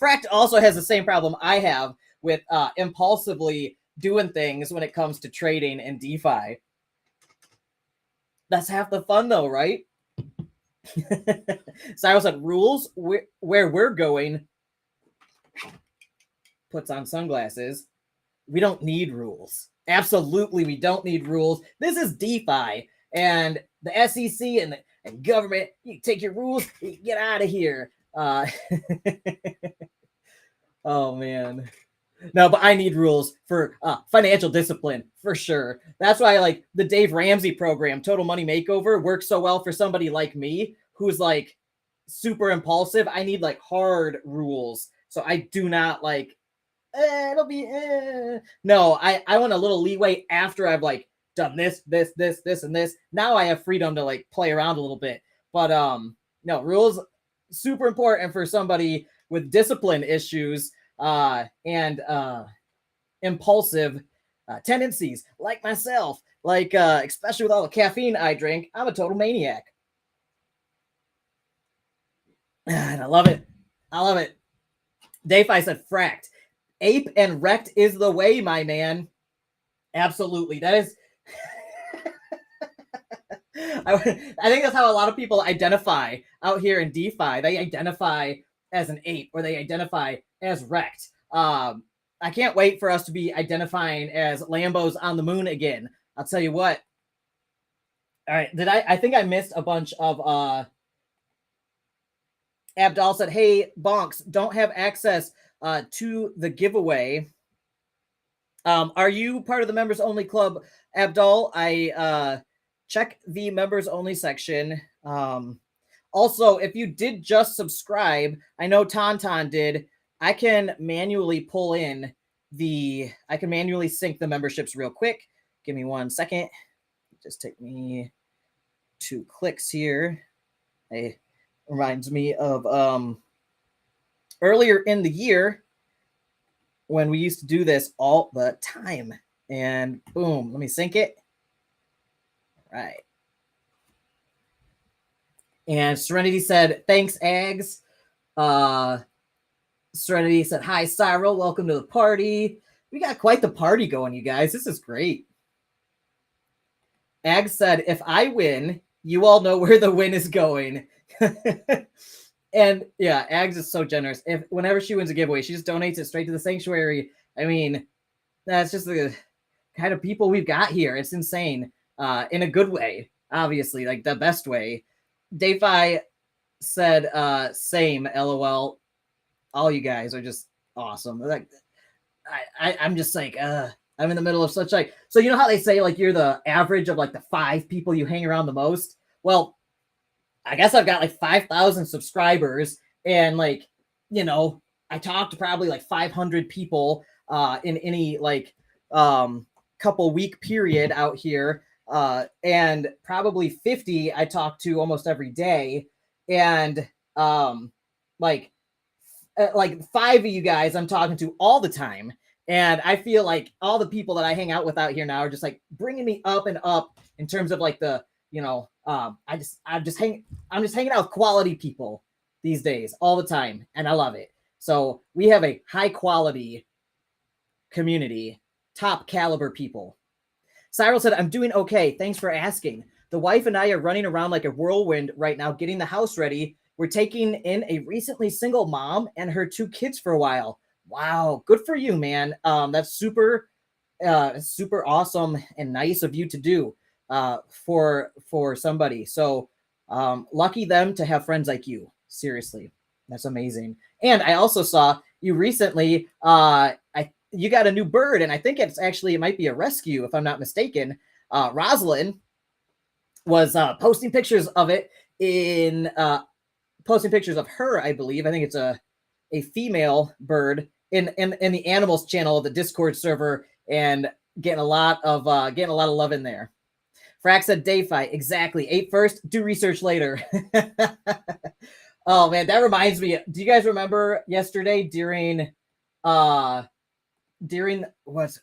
Fract also has the same problem I have with impulsively doing things when it comes to trading and DeFi. That's half the fun though, right? Cyril said, rules where we're going. Puts on sunglasses. We don't need rules. Absolutely, we don't need rules. This is DeFi, and the SEC and government, you take your rules, you get out of here. Oh, man. No, but I need rules for financial discipline, for sure. That's why like the Dave Ramsey program, Total Money Makeover, works so well for somebody like me who's like super impulsive. I need like hard rules. So I do not like it'll be no, I want a little leeway after I've like done this and this. Now I have freedom to like play around a little bit. But no, rules super important for somebody with discipline issues and impulsive tendencies like myself, like especially with all the caffeine I drink. I'm a total maniac. And I love it. DeFi said fracked. Ape and wrecked is the way, my man. Absolutely. That is. I think that's how a lot of people identify out here in DeFi. They identify as an ape or they identify as wrecked. I can't wait for us to be identifying as Lambos on the moon again. I'll tell you what. All right. I think I missed a bunch of Abdal said, hey, Bonks, don't have access to the giveaway. Are you part of the members only club, Abdal? I check the members only section. Also, if you did just subscribe, I know Tauntaun did. I can manually pull in I can manually sync the memberships real quick. Give me 1 second. Just take me 2 clicks here. It reminds me of earlier in the year when we used to do this all the time. And boom, let me sync it. All right. And Serenity said, thanks, Ags. Serenity said, hi, Cyril. Welcome to the party. We got quite the party going, you guys. This is great. Ags said, if I win, you all know where the win is going. And yeah, Ags is so generous. Whenever she wins a giveaway, she just donates it straight to the sanctuary. I mean, that's just the kind of people we've got here. It's insane. In a good way, obviously, like the best way. DeFi said, same, LOL. All you guys are just awesome. Like, I'm just like, I'm in the middle of such like, so you know how they say like you're the average of like the 5 people you hang around the most? Well, I guess I've got like 5,000 subscribers, and like, you know, I talk to probably like 500 people in any like couple week period out here, and probably 50 I talk to almost every day, and like 5 of you guys I'm talking to all the time. And I feel like all the people that I hang out with out here now are just like bringing me up and up in terms of like the, you know, I'm just hanging out with quality people these days all the time, and I love it. So we have a high quality community, top caliber people. Cyril said, I'm doing okay. Thanks for asking. The wife and I are running around like a whirlwind right now, getting the house ready. We're taking in a recently single mom and her 2 kids for a while. Wow, good for you, man. That's super awesome and nice of you to do for somebody. So lucky them to have friends like you. Seriously, that's amazing. And I also saw you recently. You got a new bird, and I think it might be a rescue if I'm not mistaken. Rosalind was posting pictures of it posting pictures of her, I believe. I think it's a female bird in the animals channel of the Discord server, and getting a lot of love in there. Frax said DeFi, exactly. 8 first, do research later. Oh man, that reminds me. Do you guys remember yesterday during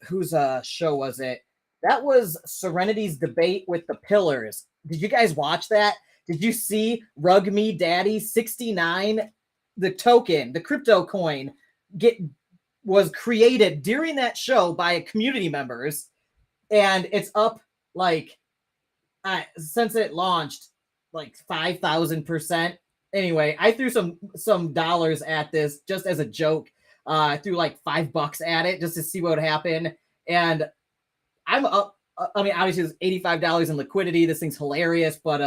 whose show was it? That was Serenity's debate with the pillars. Did you guys watch that? Did you see Rug Me Daddy 69? The token, the crypto coin, was created during that show by community members, and it's up like since it launched like 5,000%. Anyway, I threw some dollars at this just as a joke. I threw like $5 at it just to see what would happen, and I'm up. I mean, obviously, there's $85 in liquidity. This thing's hilarious, but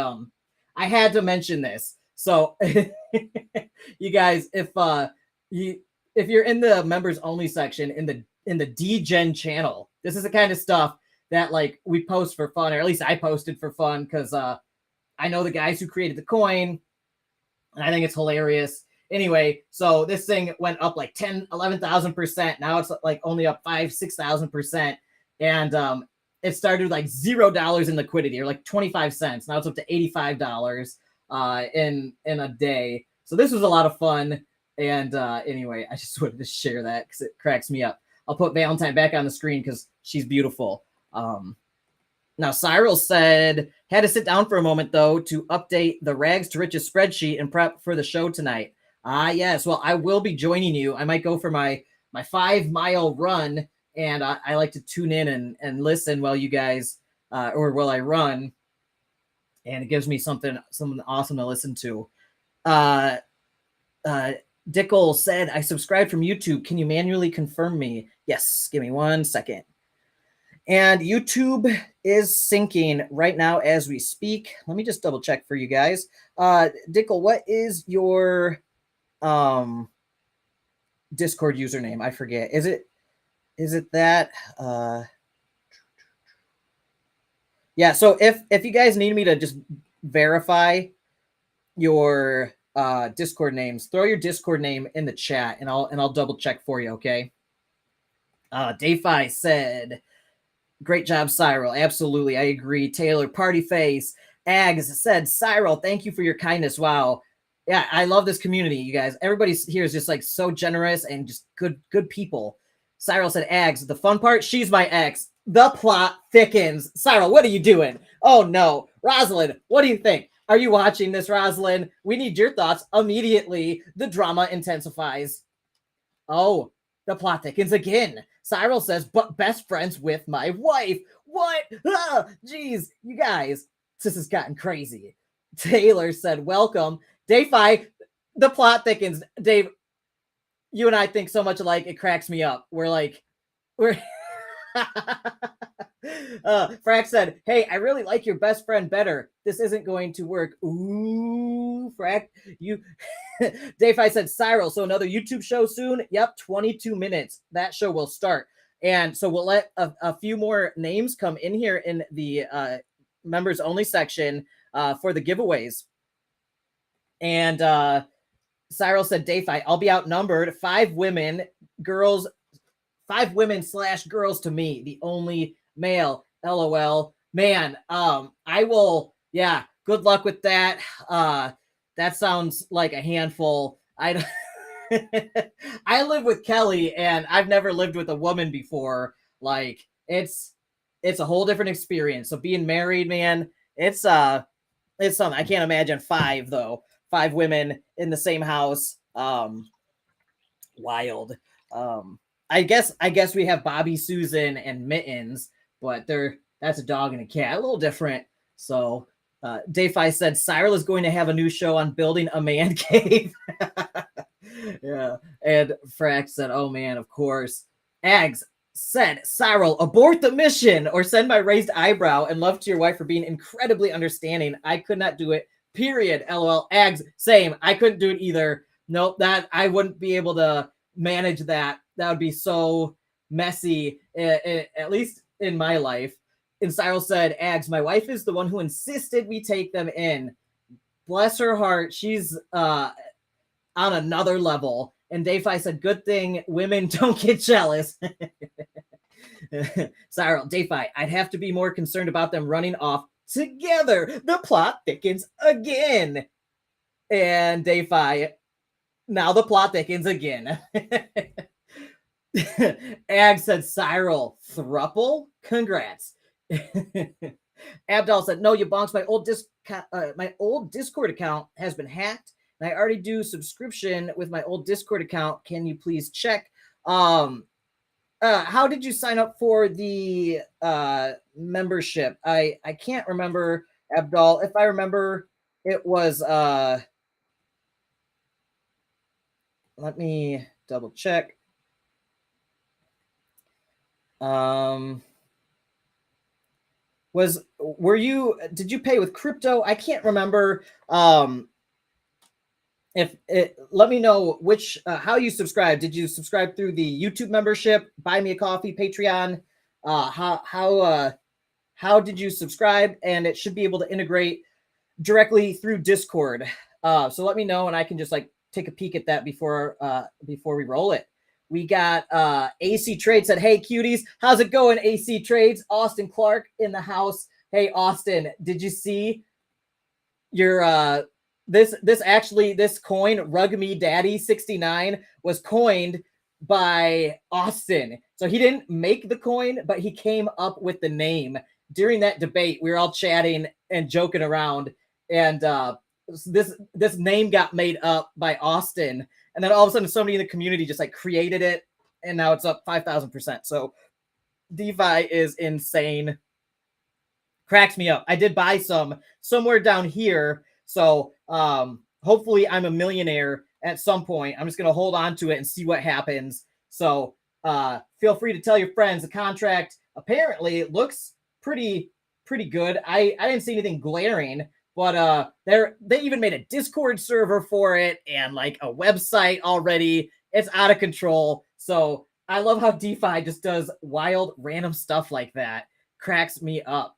I had to mention this. So, you guys, if you're in the members only section in the DGen channel, this is the kind of stuff that like we post for fun, or at least I posted for fun, because I know the guys who created the coin, and I think it's hilarious. Anyway, so this thing went up like 11,000%. Now it's like only up 6,000%, and it started with like $0 in liquidity, or like 25 cents. Now it's up to $85 in a day. So this was a lot of fun. And anyway, I just wanted to share that because it cracks me up. I'll put Valentine back on the screen because she's beautiful. Now, Cyril said, had to sit down for a moment, though, to update the Rags to Riches spreadsheet and prep for the show tonight. Yes. Well, I will be joining you. I might go for my 5-mile run, and I like to tune in and listen while you guys, or while I run. And it gives me something awesome to listen to. Dickel said, I subscribed from YouTube. Can you manually confirm me? Yes. Give me 1 second. And YouTube is syncing right now as we speak. Let me just double check for you guys. Dickel, what is your Discord username? I forget. Is it that? Yeah, so if you guys need me to just verify your Discord names, throw your Discord name in the chat, and I'll double check for you, okay? DeFi said, great job, Cyril. Absolutely, I agree. Taylor, Party Face, Ags said, Cyril, thank you for your kindness. Wow. Yeah, I love this community, you guys. Everybody here is just like so generous and just good people. Cyril said, Ags, the fun part, she's my ex. The plot thickens. Cyril, what are you doing? Oh no. Rosalind, what do you think? Are you watching this, Rosalind? We need your thoughts immediately. The drama intensifies. Oh, the plot thickens again. Cyril says, but best friends with my wife. What? Ah, geez, you guys, this has gotten crazy. Taylor said, welcome. DeFi, the plot thickens. Dave, you and I think so much alike, it cracks me up. We're Frack said, hey, I really like your best friend better. This isn't going to work. Ooh, Frack, you... DeFi said, Cyril, so another YouTube show soon? Yep, 22 minutes. That show will start. And so we'll let a few more names come in here in the members only section for the giveaways. And Cyril said, DeFi, I'll be outnumbered. 5 women / girls to me, the only male. LOL. Man, I will, yeah, good luck with that. That sounds like a handful. I live with Kelly, and I've never lived with a woman before. Like, it's a whole different experience. So being married, man, it's something. I can't imagine 5 though. 5 women in the same house. Wild. I guess we have Bobby, Susan, and Mittens, but that's a dog and a cat, a little different. So DeFi said Cyril is going to have a new show on building a man cave. Yeah. And Frack said, oh man, of course. Ags said, Cyril, abort the mission or send my raised eyebrow, and love to your wife for being incredibly understanding. I could not do it. Period. LOL. Ags, same. I couldn't do it either. Nope, that I wouldn't be able to manage that. That would be so messy, at least in my life. And Cyril said, Ags, my wife is the one who insisted we take them in. Bless her heart. She's on another level. And DeFi said, good thing women don't get jealous. Cyril, DeFi, I'd have to be more concerned about them running off together. The plot thickens again. And DeFi, now the plot thickens again. Ag said, Cyril, thruple? Congrats. Abdal said, no, YaBonks, my old Discord account has been hacked, and I already do subscription with my old Discord account. Can you please check? How did you sign up for the membership? I can't remember, Abdal. If I remember, it was let me double check. Did you pay with crypto? I can't remember. Let me know which how you subscribe. Did you subscribe through the YouTube membership, Buy Me a Coffee, Patreon? How did you subscribe? And it should be able to integrate directly through Discord. So let me know, and I can just like take a peek at that before we roll it. We got AC Trade said, hey cuties, how's it going? AC Trades, Austin Clark in the house. Hey Austin, did you see your this coin, Rug Me Daddy 69, was coined by Austin. So he didn't make the coin, but he came up with the name. During that debate, we were all chatting and joking around, and this name got made up by Austin. And then all of a sudden, somebody in the community just like created it, and now it's up 5,000%. So DeFi is insane. Cracks me up. I did buy some somewhere down here. So hopefully I'm a millionaire at some point. I'm just going to hold on to it and see what happens. So feel free to tell your friends. The contract apparently looks pretty good. I didn't see anything glaring, but they even made a Discord server for it and like a website already. It's out of control. So I love how DeFi just does wild random stuff like that. Cracks me up.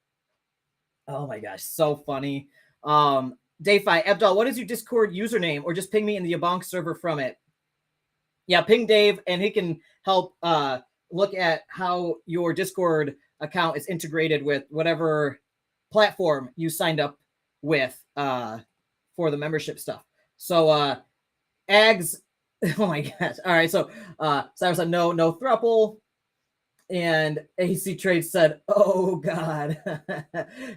Oh my gosh, so funny. DeFi, Abdul, what is your Discord username? Or just ping me in the YaBonks server from it. Yeah, ping Dave, and he can help look at how your Discord account is integrated with whatever platform you signed up with for the membership stuff. So Ags, oh my gosh. All right, so Cyrus said no thruple. And AC Trade said, oh God.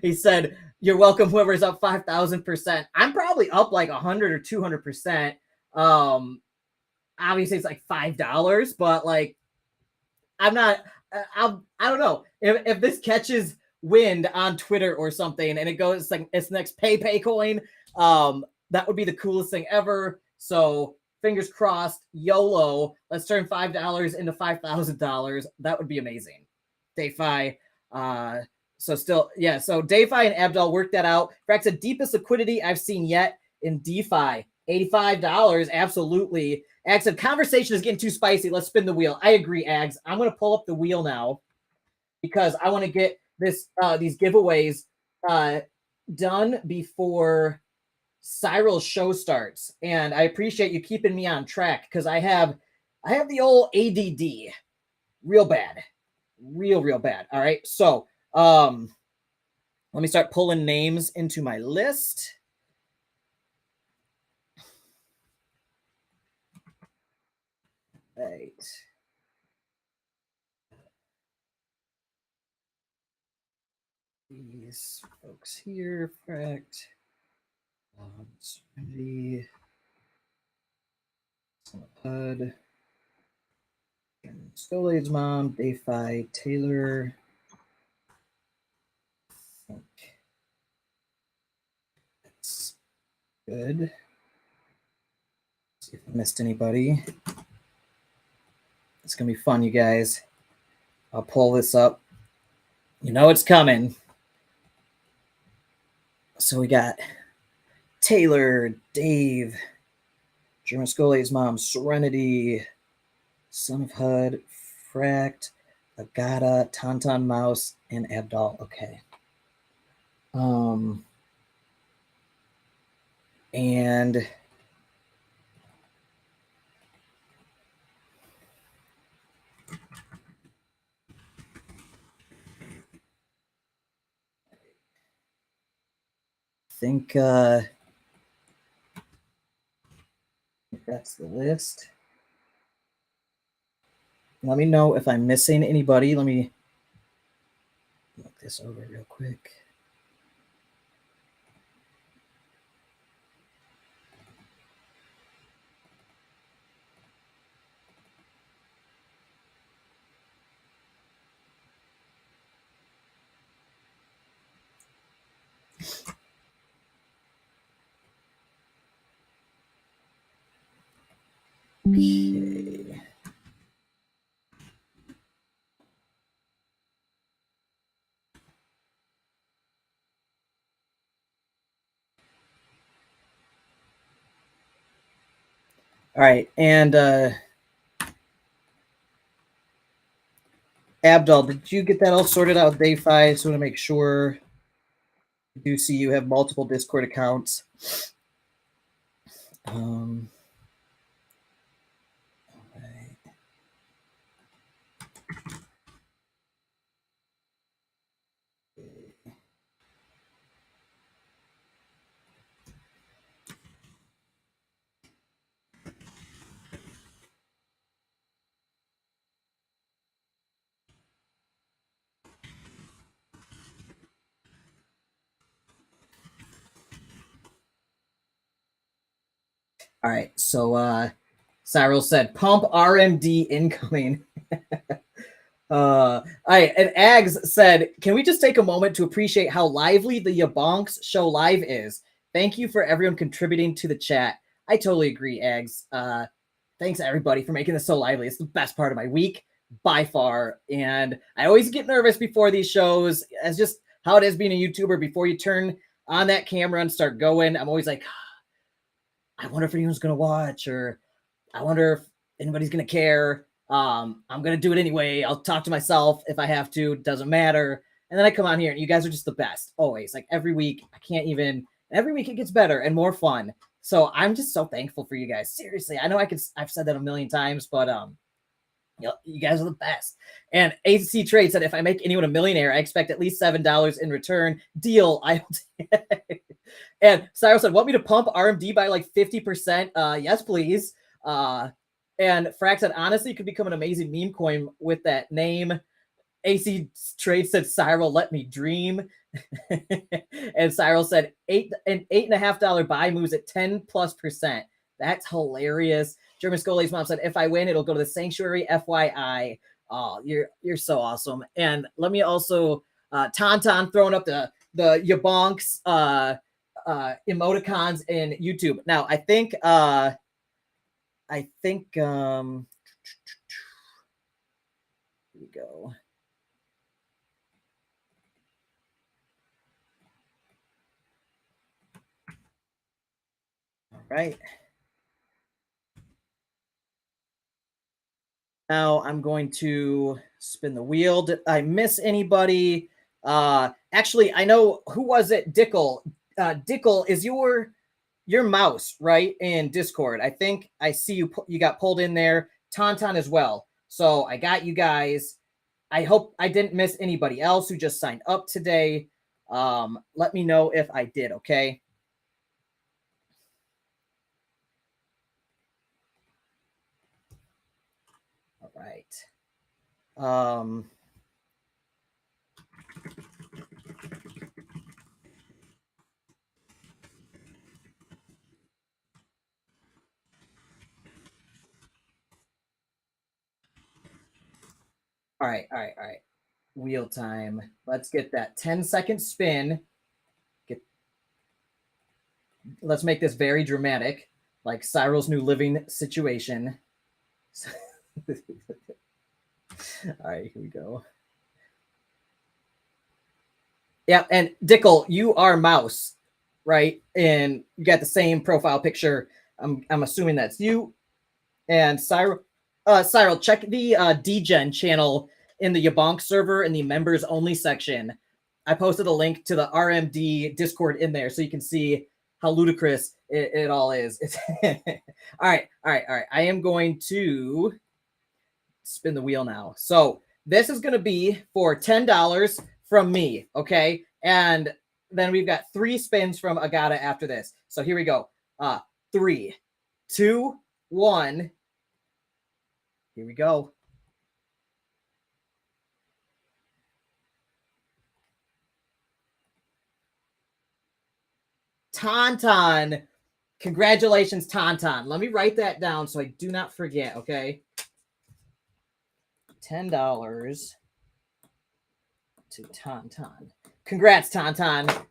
He said, you're welcome, whoever's up 5,000%. I'm probably up like 100 or 200%. Obviously it's like $5, but like, I'm not, I don't know. If this catches wind on Twitter or something and it goes like it's next pay coin, that would be the coolest thing ever. So fingers crossed, YOLO. Let's turn $5 into $5,000. That would be amazing. DeFi. So still, yeah. So DeFi and Abdul worked that out. Frax said deepest liquidity I've seen yet in DeFi. $85. Absolutely. Ags said conversation is getting too spicy. Let's spin the wheel. I agree, Ags. I'm going to pull up the wheel now because I want to get this these giveaways done before Cyril's show starts. And I appreciate you keeping me on track because I have the old ADD real bad. Real bad. All right. So let me start pulling names into my list. Right. These folks here, correct. The HUD, Stolade's mom, DeFi, Taylor. I think that's good. Let's see if I missed anybody. It's gonna be fun, you guys. I'll pull this up. You know it's coming. So we got Taylor, Dave, German Scolade's mom, Serenity, Son of HUD, Fract, Elgato, Tauntaun Mouse, and Abdul. Okay. And I think that's the list. Let me know if I'm missing anybody. Let me look this over real quick. Okay. All right, and Abdul, did you get that all sorted out with DeFi? I just want to make sure. I do see you have multiple Discord accounts. All right. All right, so Cyril said pump RMD incoming. All right, and Ags said, can we just take a moment to appreciate how lively the YaBonks Show live is? Thank you for everyone contributing to the chat. I totally agree, Ags. Thanks everybody for making this so lively. It's the best part of my week by far. And I always get nervous before these shows. It's just how it is being a YouTuber. Before you turn on that camera and start going, I'm always like, I wonder if anyone's going to watch, or I wonder if anybody's going to care. I'm going to do it anyway. I'll talk to myself if I have to. It doesn't matter. And then I come on here and you guys are just the best. Always. Like every week, every week it gets better and more fun. So I'm just so thankful for you guys. Seriously. I know I've said that a million times, but you guys are the best. And AC Trade said, if I make anyone a millionaire, I expect at least $7 in return. Deal. And Cyril said, want me to pump RMD by like 50%? Yes, please. And Frack said, honestly, you could become an amazing meme coin with that name. AC Trade said, Cyril, let me dream. And Cyril said, $8.5 buy moves at 10+%. That's hilarious. German Scolay's mom said, if I win, it'll go to the sanctuary. FYI. Oh, you're so awesome. And let me also Tauntaun throwing up the YaBonks emoticons in YouTube. Now I think here we go. All right. Now I'm going to spin the wheel. Did I miss anybody? Actually, I know, who was it? Dickel. Dickel, is your mouse, right, in Discord? I think I see you got pulled in there. Tauntaun as well. So I got you guys. I hope I didn't miss anybody else who just signed up today. Let me know if I did, okay? All right. All right. Wheel time. Let's get that 10-second spin. Let's make this very dramatic, like Cyril's new living situation. All right, here we go. Yeah, and Dickel, you are mouse, right? And you got the same profile picture. I'm assuming that's you. And Cyril, check the DGen channel in the YaBonks server in the members only section. I posted a link to the RMD Discord in there so you can see how ludicrous it all is. All right. I am going to spin the wheel now. So this is going to be for $10 from me, okay? And then we've got 3 spins from Agata after this. So here we go. 3, 2, 1. Here we go. Tauntaun. Congratulations, Tauntaun. Let me write that down so I do not forget, okay? $10 to Tauntaun. Congrats, Tauntaun.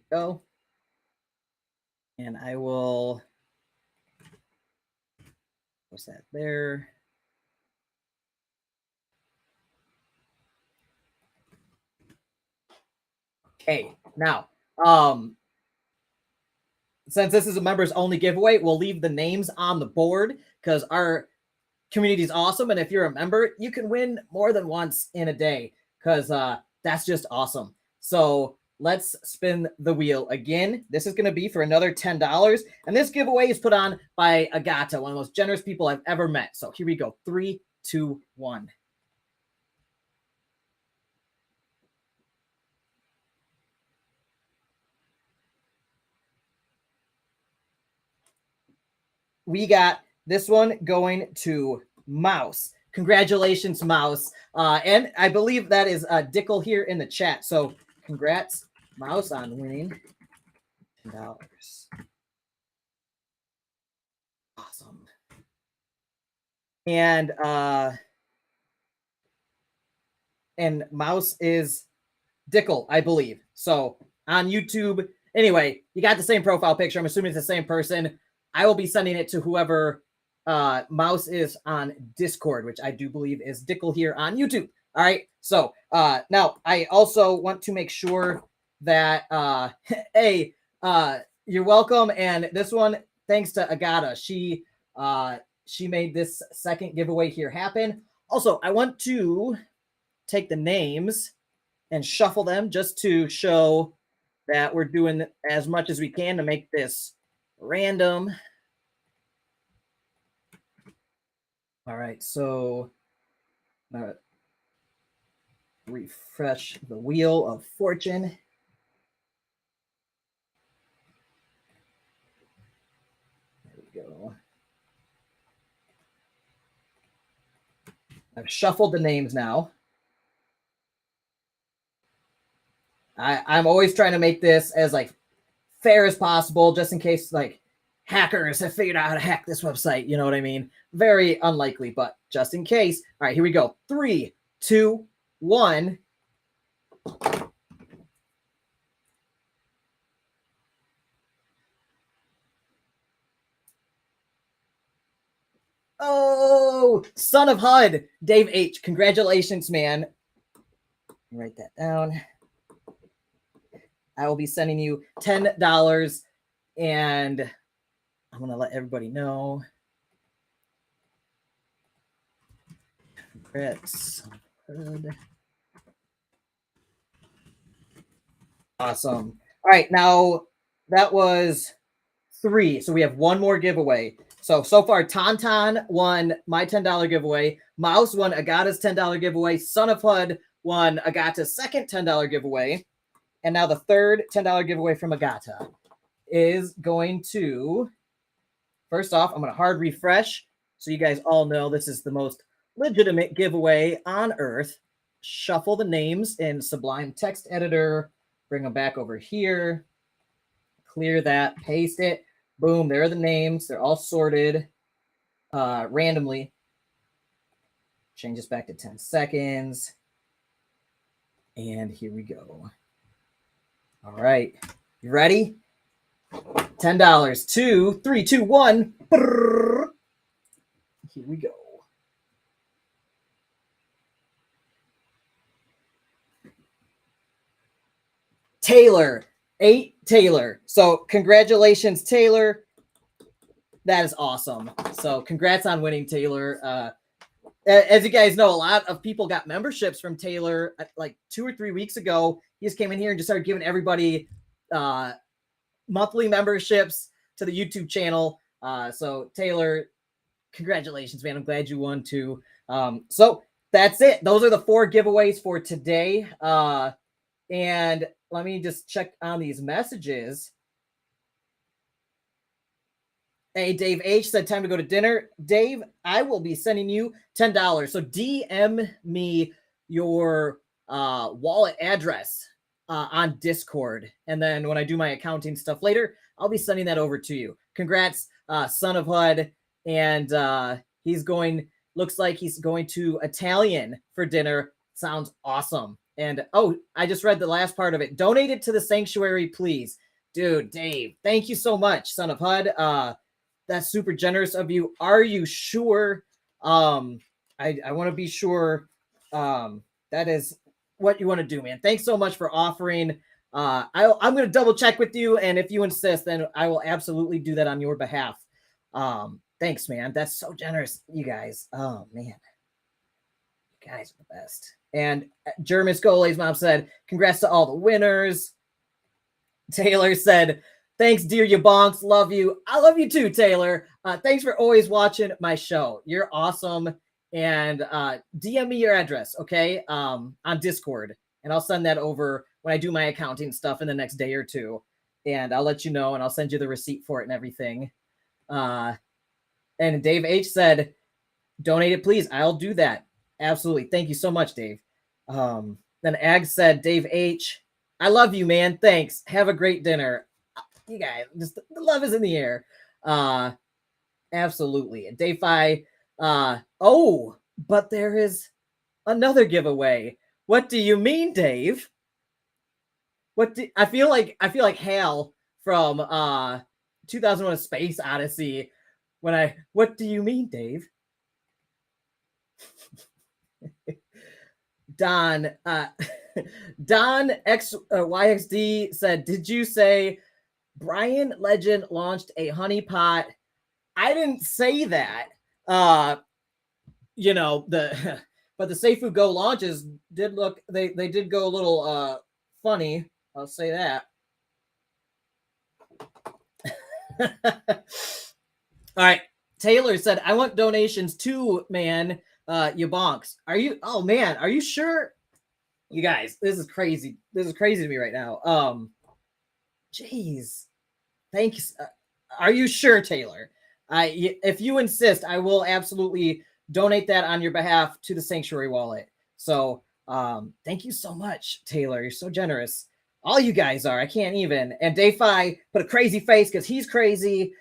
Go. And I will. What's that there? Okay, now, since this is a members only giveaway, we'll leave the names on the board because our community is awesome. And if you're a member, you can win more than once in a day because that's just awesome. So let's spin the wheel again. This is going to be for another $10. And this giveaway is put on by Elgato, one of the most generous people I've ever met. So here we go. 3, 2, 1. We got this one going to Mouse. Congratulations, Mouse. And I believe that is Dickel here in the chat. So congrats, Mouse, on winning $10. Awesome. And Mouse is Dickel, I believe. So on YouTube, anyway, you got the same profile picture. I'm assuming it's the same person. I will be sending it to whoever Mouse is on Discord, which I do believe is Dickel here on YouTube. All right. So now I also want to make sure that, hey, you're welcome. And this one, thanks to Agata. She made this second giveaway here happen. Also, I want to take the names and shuffle them just to show that we're doing as much as we can to make this random. All right, so refresh the wheel of fortune. There we go. I've shuffled the names now. I'm always trying to make this as like fair as possible, just in case like hackers have figured out how to hack this website. You know what I mean? Very unlikely, but just in case. All right, here we go. 3, 2, 1. Oh, son of HUD, Dave H. Congratulations, man. Write that down. I will be sending you $10, and I'm going to let everybody know. Congrats. Awesome. All right, now that was 3. So we have one more giveaway. So far, Tauntaun won my $10 giveaway. Mouse won Agata's $10 giveaway. Son of HUD won Agata's second $10 giveaway. And now the third $10 giveaway from Agata is going to, first off, I'm going to hard refresh so you guys all know this is the most legitimate giveaway on earth. Shuffle the names in Sublime Text Editor. Bring them back over here. Clear that. Paste it. Boom. There are the names. They're all sorted randomly. Change this back to 10 seconds. And here we go. All right. You ready? $10. 2, 3, 2, 1. Brrr. Here we go. Taylor. 8 Taylor. So congratulations, Taylor. That is awesome. So congrats on winning, Taylor. As you guys know, a lot of people got memberships from Taylor like 2 or 3 weeks ago. He just came in here and just started giving everybody monthly memberships to the YouTube channel. So Taylor, congratulations, man. I'm glad you won too. So that's it. Those are the 4 giveaways for today. And let me just check on these messages. Hey, Dave H said time to go to dinner. Dave, I will be sending you $10. So DM me your wallet address on Discord. And then when I do my accounting stuff later, I'll be sending that over to you. Congrats, son of HUD. And looks like he's going to Italian for dinner. Sounds awesome. And, oh, I just read the last part of it. Donate it to the sanctuary, please. Dude, Dave, thank you so much, son of HUD. That's super generous of you. Are you sure? I want to be sure that is what you want to do, man. Thanks so much for offering. I'm going to double check with you. And if you insist, then I will absolutely do that on your behalf. Thanks, man. That's so generous, you guys. Oh, man. You guys are the best. And Jermis Gole's mom said, congrats to all the winners. Taylor said, thanks, dear YaBonks. Love you. I love you too, Taylor. Thanks for always watching my show. You're awesome. And DM me your address, okay, on Discord. And I'll send that over when I do my accounting stuff in the next day or two. And I'll let you know, and I'll send you the receipt for it and everything. And Dave H said, donate it, please. I'll do that. Absolutely. Thank you so much, Dave. Then Ag said, Dave H, I love you, man. Thanks. Have a great dinner. You guys, just the love is in the air. Absolutely. And DeFi, oh, but there is another giveaway. What do you mean, Dave? I feel like Hal from 2001: A Space Odyssey. What do you mean, Dave? Don YXD said, did you say Brian Legend launched a honeypot? I didn't say that. But the Seifu Go launches did look, they did go a little funny. I'll say that. All right. Taylor said, I want donations too, man. YaBonks, are you? Oh man, are you sure? You guys, this is crazy. This is crazy to me right now. Jeez, thanks. Are you sure, Taylor? If you insist, I will absolutely donate that on your behalf to the Sanctuary wallet. So, thank you so much, Taylor. You're so generous. All you guys are. I can't even. And DeFi put a crazy face because he's crazy.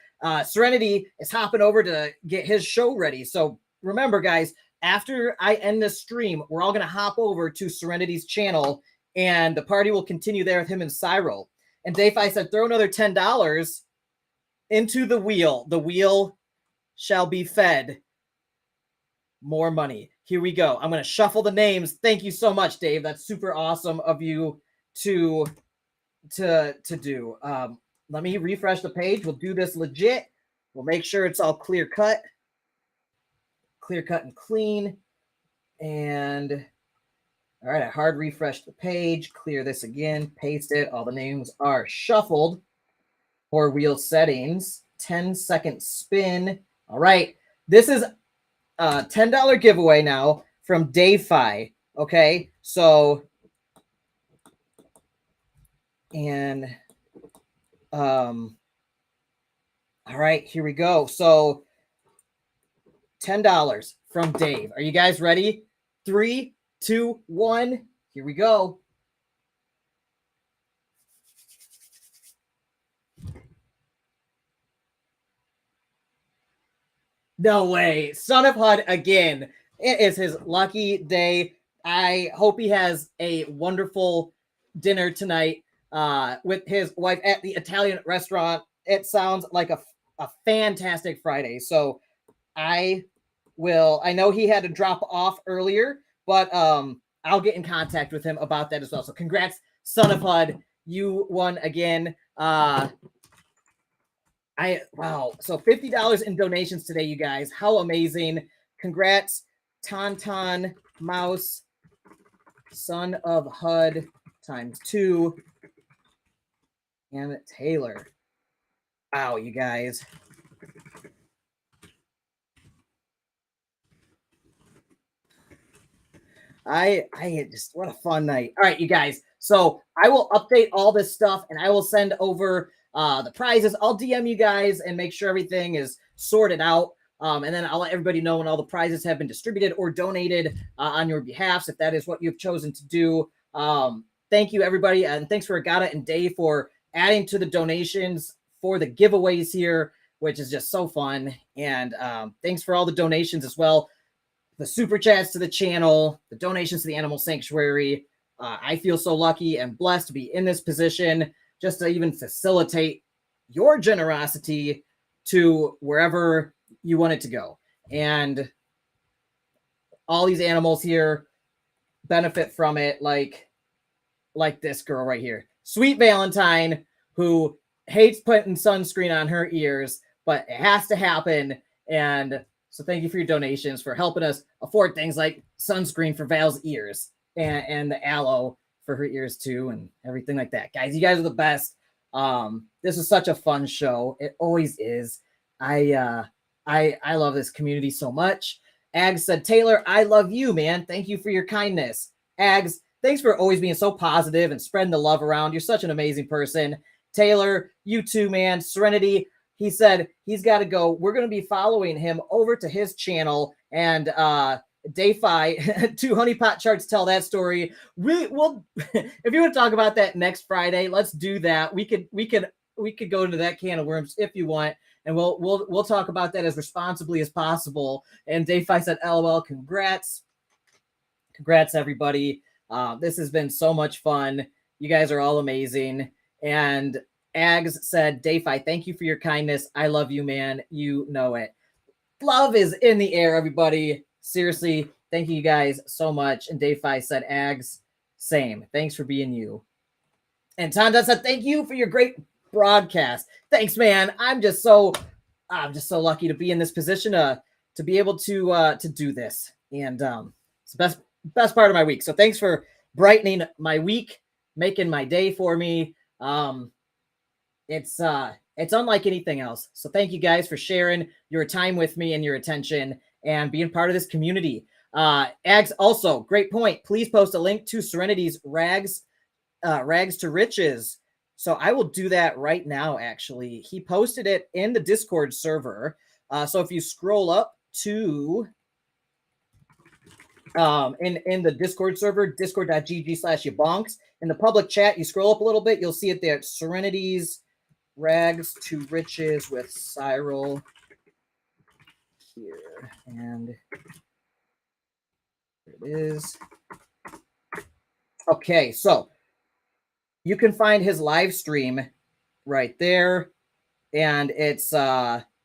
Serenity is hopping over to get his show ready. So remember, guys, after I end this stream, we're all going to hop over to Serenity's channel, and the party will continue there with him and Cyril. And DeFi said, throw another $10 into the wheel. The wheel shall be fed more money. Here we go. I'm going to shuffle the names. Thank you so much, Dave. That's super awesome of you to do. Let me refresh the page. We'll do this legit. We'll make sure it's all clear cut and clean. And all right, I hard refreshed the page. Clear this again. Paste it. All the names are shuffled. For wheel settings. 10-second spin. All right. This is a $10 giveaway now from DeFi. Okay. So, and, all right, here we go. So $10 from Dave. Are you guys ready? 3, 2, 1. Here we go. No way. Son of HUD again. It is his lucky day. I hope he has a wonderful dinner tonight with his wife at the Italian restaurant. It sounds like a fantastic Friday. So I know he had to drop off earlier, but I'll get in contact with him about that as well. So congrats, Son of HUD. You won again. Wow. So $50 in donations today, you guys. How amazing. Congrats, Tauntaun Mouse, Son of HUD ×2, and Taylor. Wow, you guys. I just, what a fun night. All right, you guys. So I will update all this stuff, and I will send over the prizes. I'll DM you guys and make sure everything is sorted out. And then I'll let everybody know when all the prizes have been distributed or donated on your behalf, if that is what you've chosen to do. Thank you, everybody. And thanks for Elgato and Dave for adding to the donations for the giveaways here, which is just so fun. And thanks for all the donations as well. The super chats to the channel, the donations to the Animal Sanctuary. I feel so lucky and blessed to be in this position just to even facilitate your generosity to wherever you want it to go. And all these animals here benefit from it, like this girl right here. Sweet Valentine, who hates putting sunscreen on her ears, but it has to happen. And so thank you for your donations, for helping us afford things like sunscreen for Val's ears and the aloe for her ears too, and everything like that. Guys, you guys are the best. This is such a fun show. It always is. I love this community so much. Ags said, Taylor, I love you, man. Thank you for your kindness. Ags, thanks for always being so positive and spreading the love around. You're such an amazing person. Taylor, you too, man. Serenity, he said he's got to go. We're going to be following him over to his channel, and DeFi, 2 honeypot charts tell that story. Really, well, if you want to talk about that next Friday, let's do that. We could go into that can of worms if you want, and we'll talk about that as responsibly as possible. And DeFi said, LOL, congrats everybody. This has been so much fun. You guys are all amazing. And Ags said, DeFi, thank you for your kindness. I love you, man. You know it. Love is in the air, everybody. Seriously, thank you guys so much. And DeFi said, Ags, same. Thanks for being you. And Tonda said, thank you for your great broadcast. Thanks, man. I'm just so lucky to be in this position to be able to do this. And it's the best part of my week. So thanks for brightening my week, making my day for me. It's unlike anything else. So thank you guys for sharing your time with me and your attention. and being part of this community. Ags, also, great point. Please post a link to Serenity's Rags to Riches. So I will do that right now, actually. He posted it in the Discord server. So if you scroll up to in the Discord server, discord.gg/YaBonks, in the public chat, you scroll up a little bit, you'll see it there. Serenity's Rags to Riches with Cyril here. And there it is. Okay, so you can find his live stream right there. And it's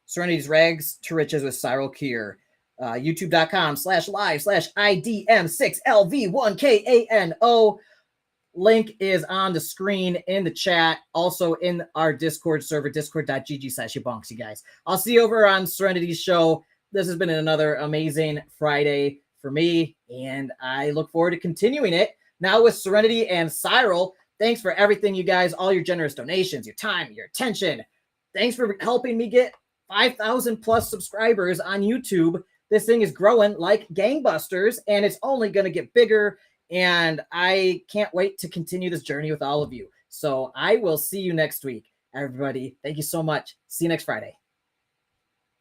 Serenity's Rags to Riches with Cyril Kier. YouTube.com/live/IDM6LV1KANO. Link is on the screen in the chat, also in our Discord server, discord.gg/YaBonks, you guys. I'll see you over on Serenity's show. This has been another amazing Friday for me, and I look forward to continuing it now with Serenity and Cyril. Thanks for everything, you guys, all your generous donations, your time, your attention. Thanks for helping me get 5,000 plus subscribers on YouTube. This thing is growing like gangbusters, and it's only going to get bigger, and I can't wait to continue this journey with all of you. So I will see you next week, everybody. Thank you so much. See you next Friday.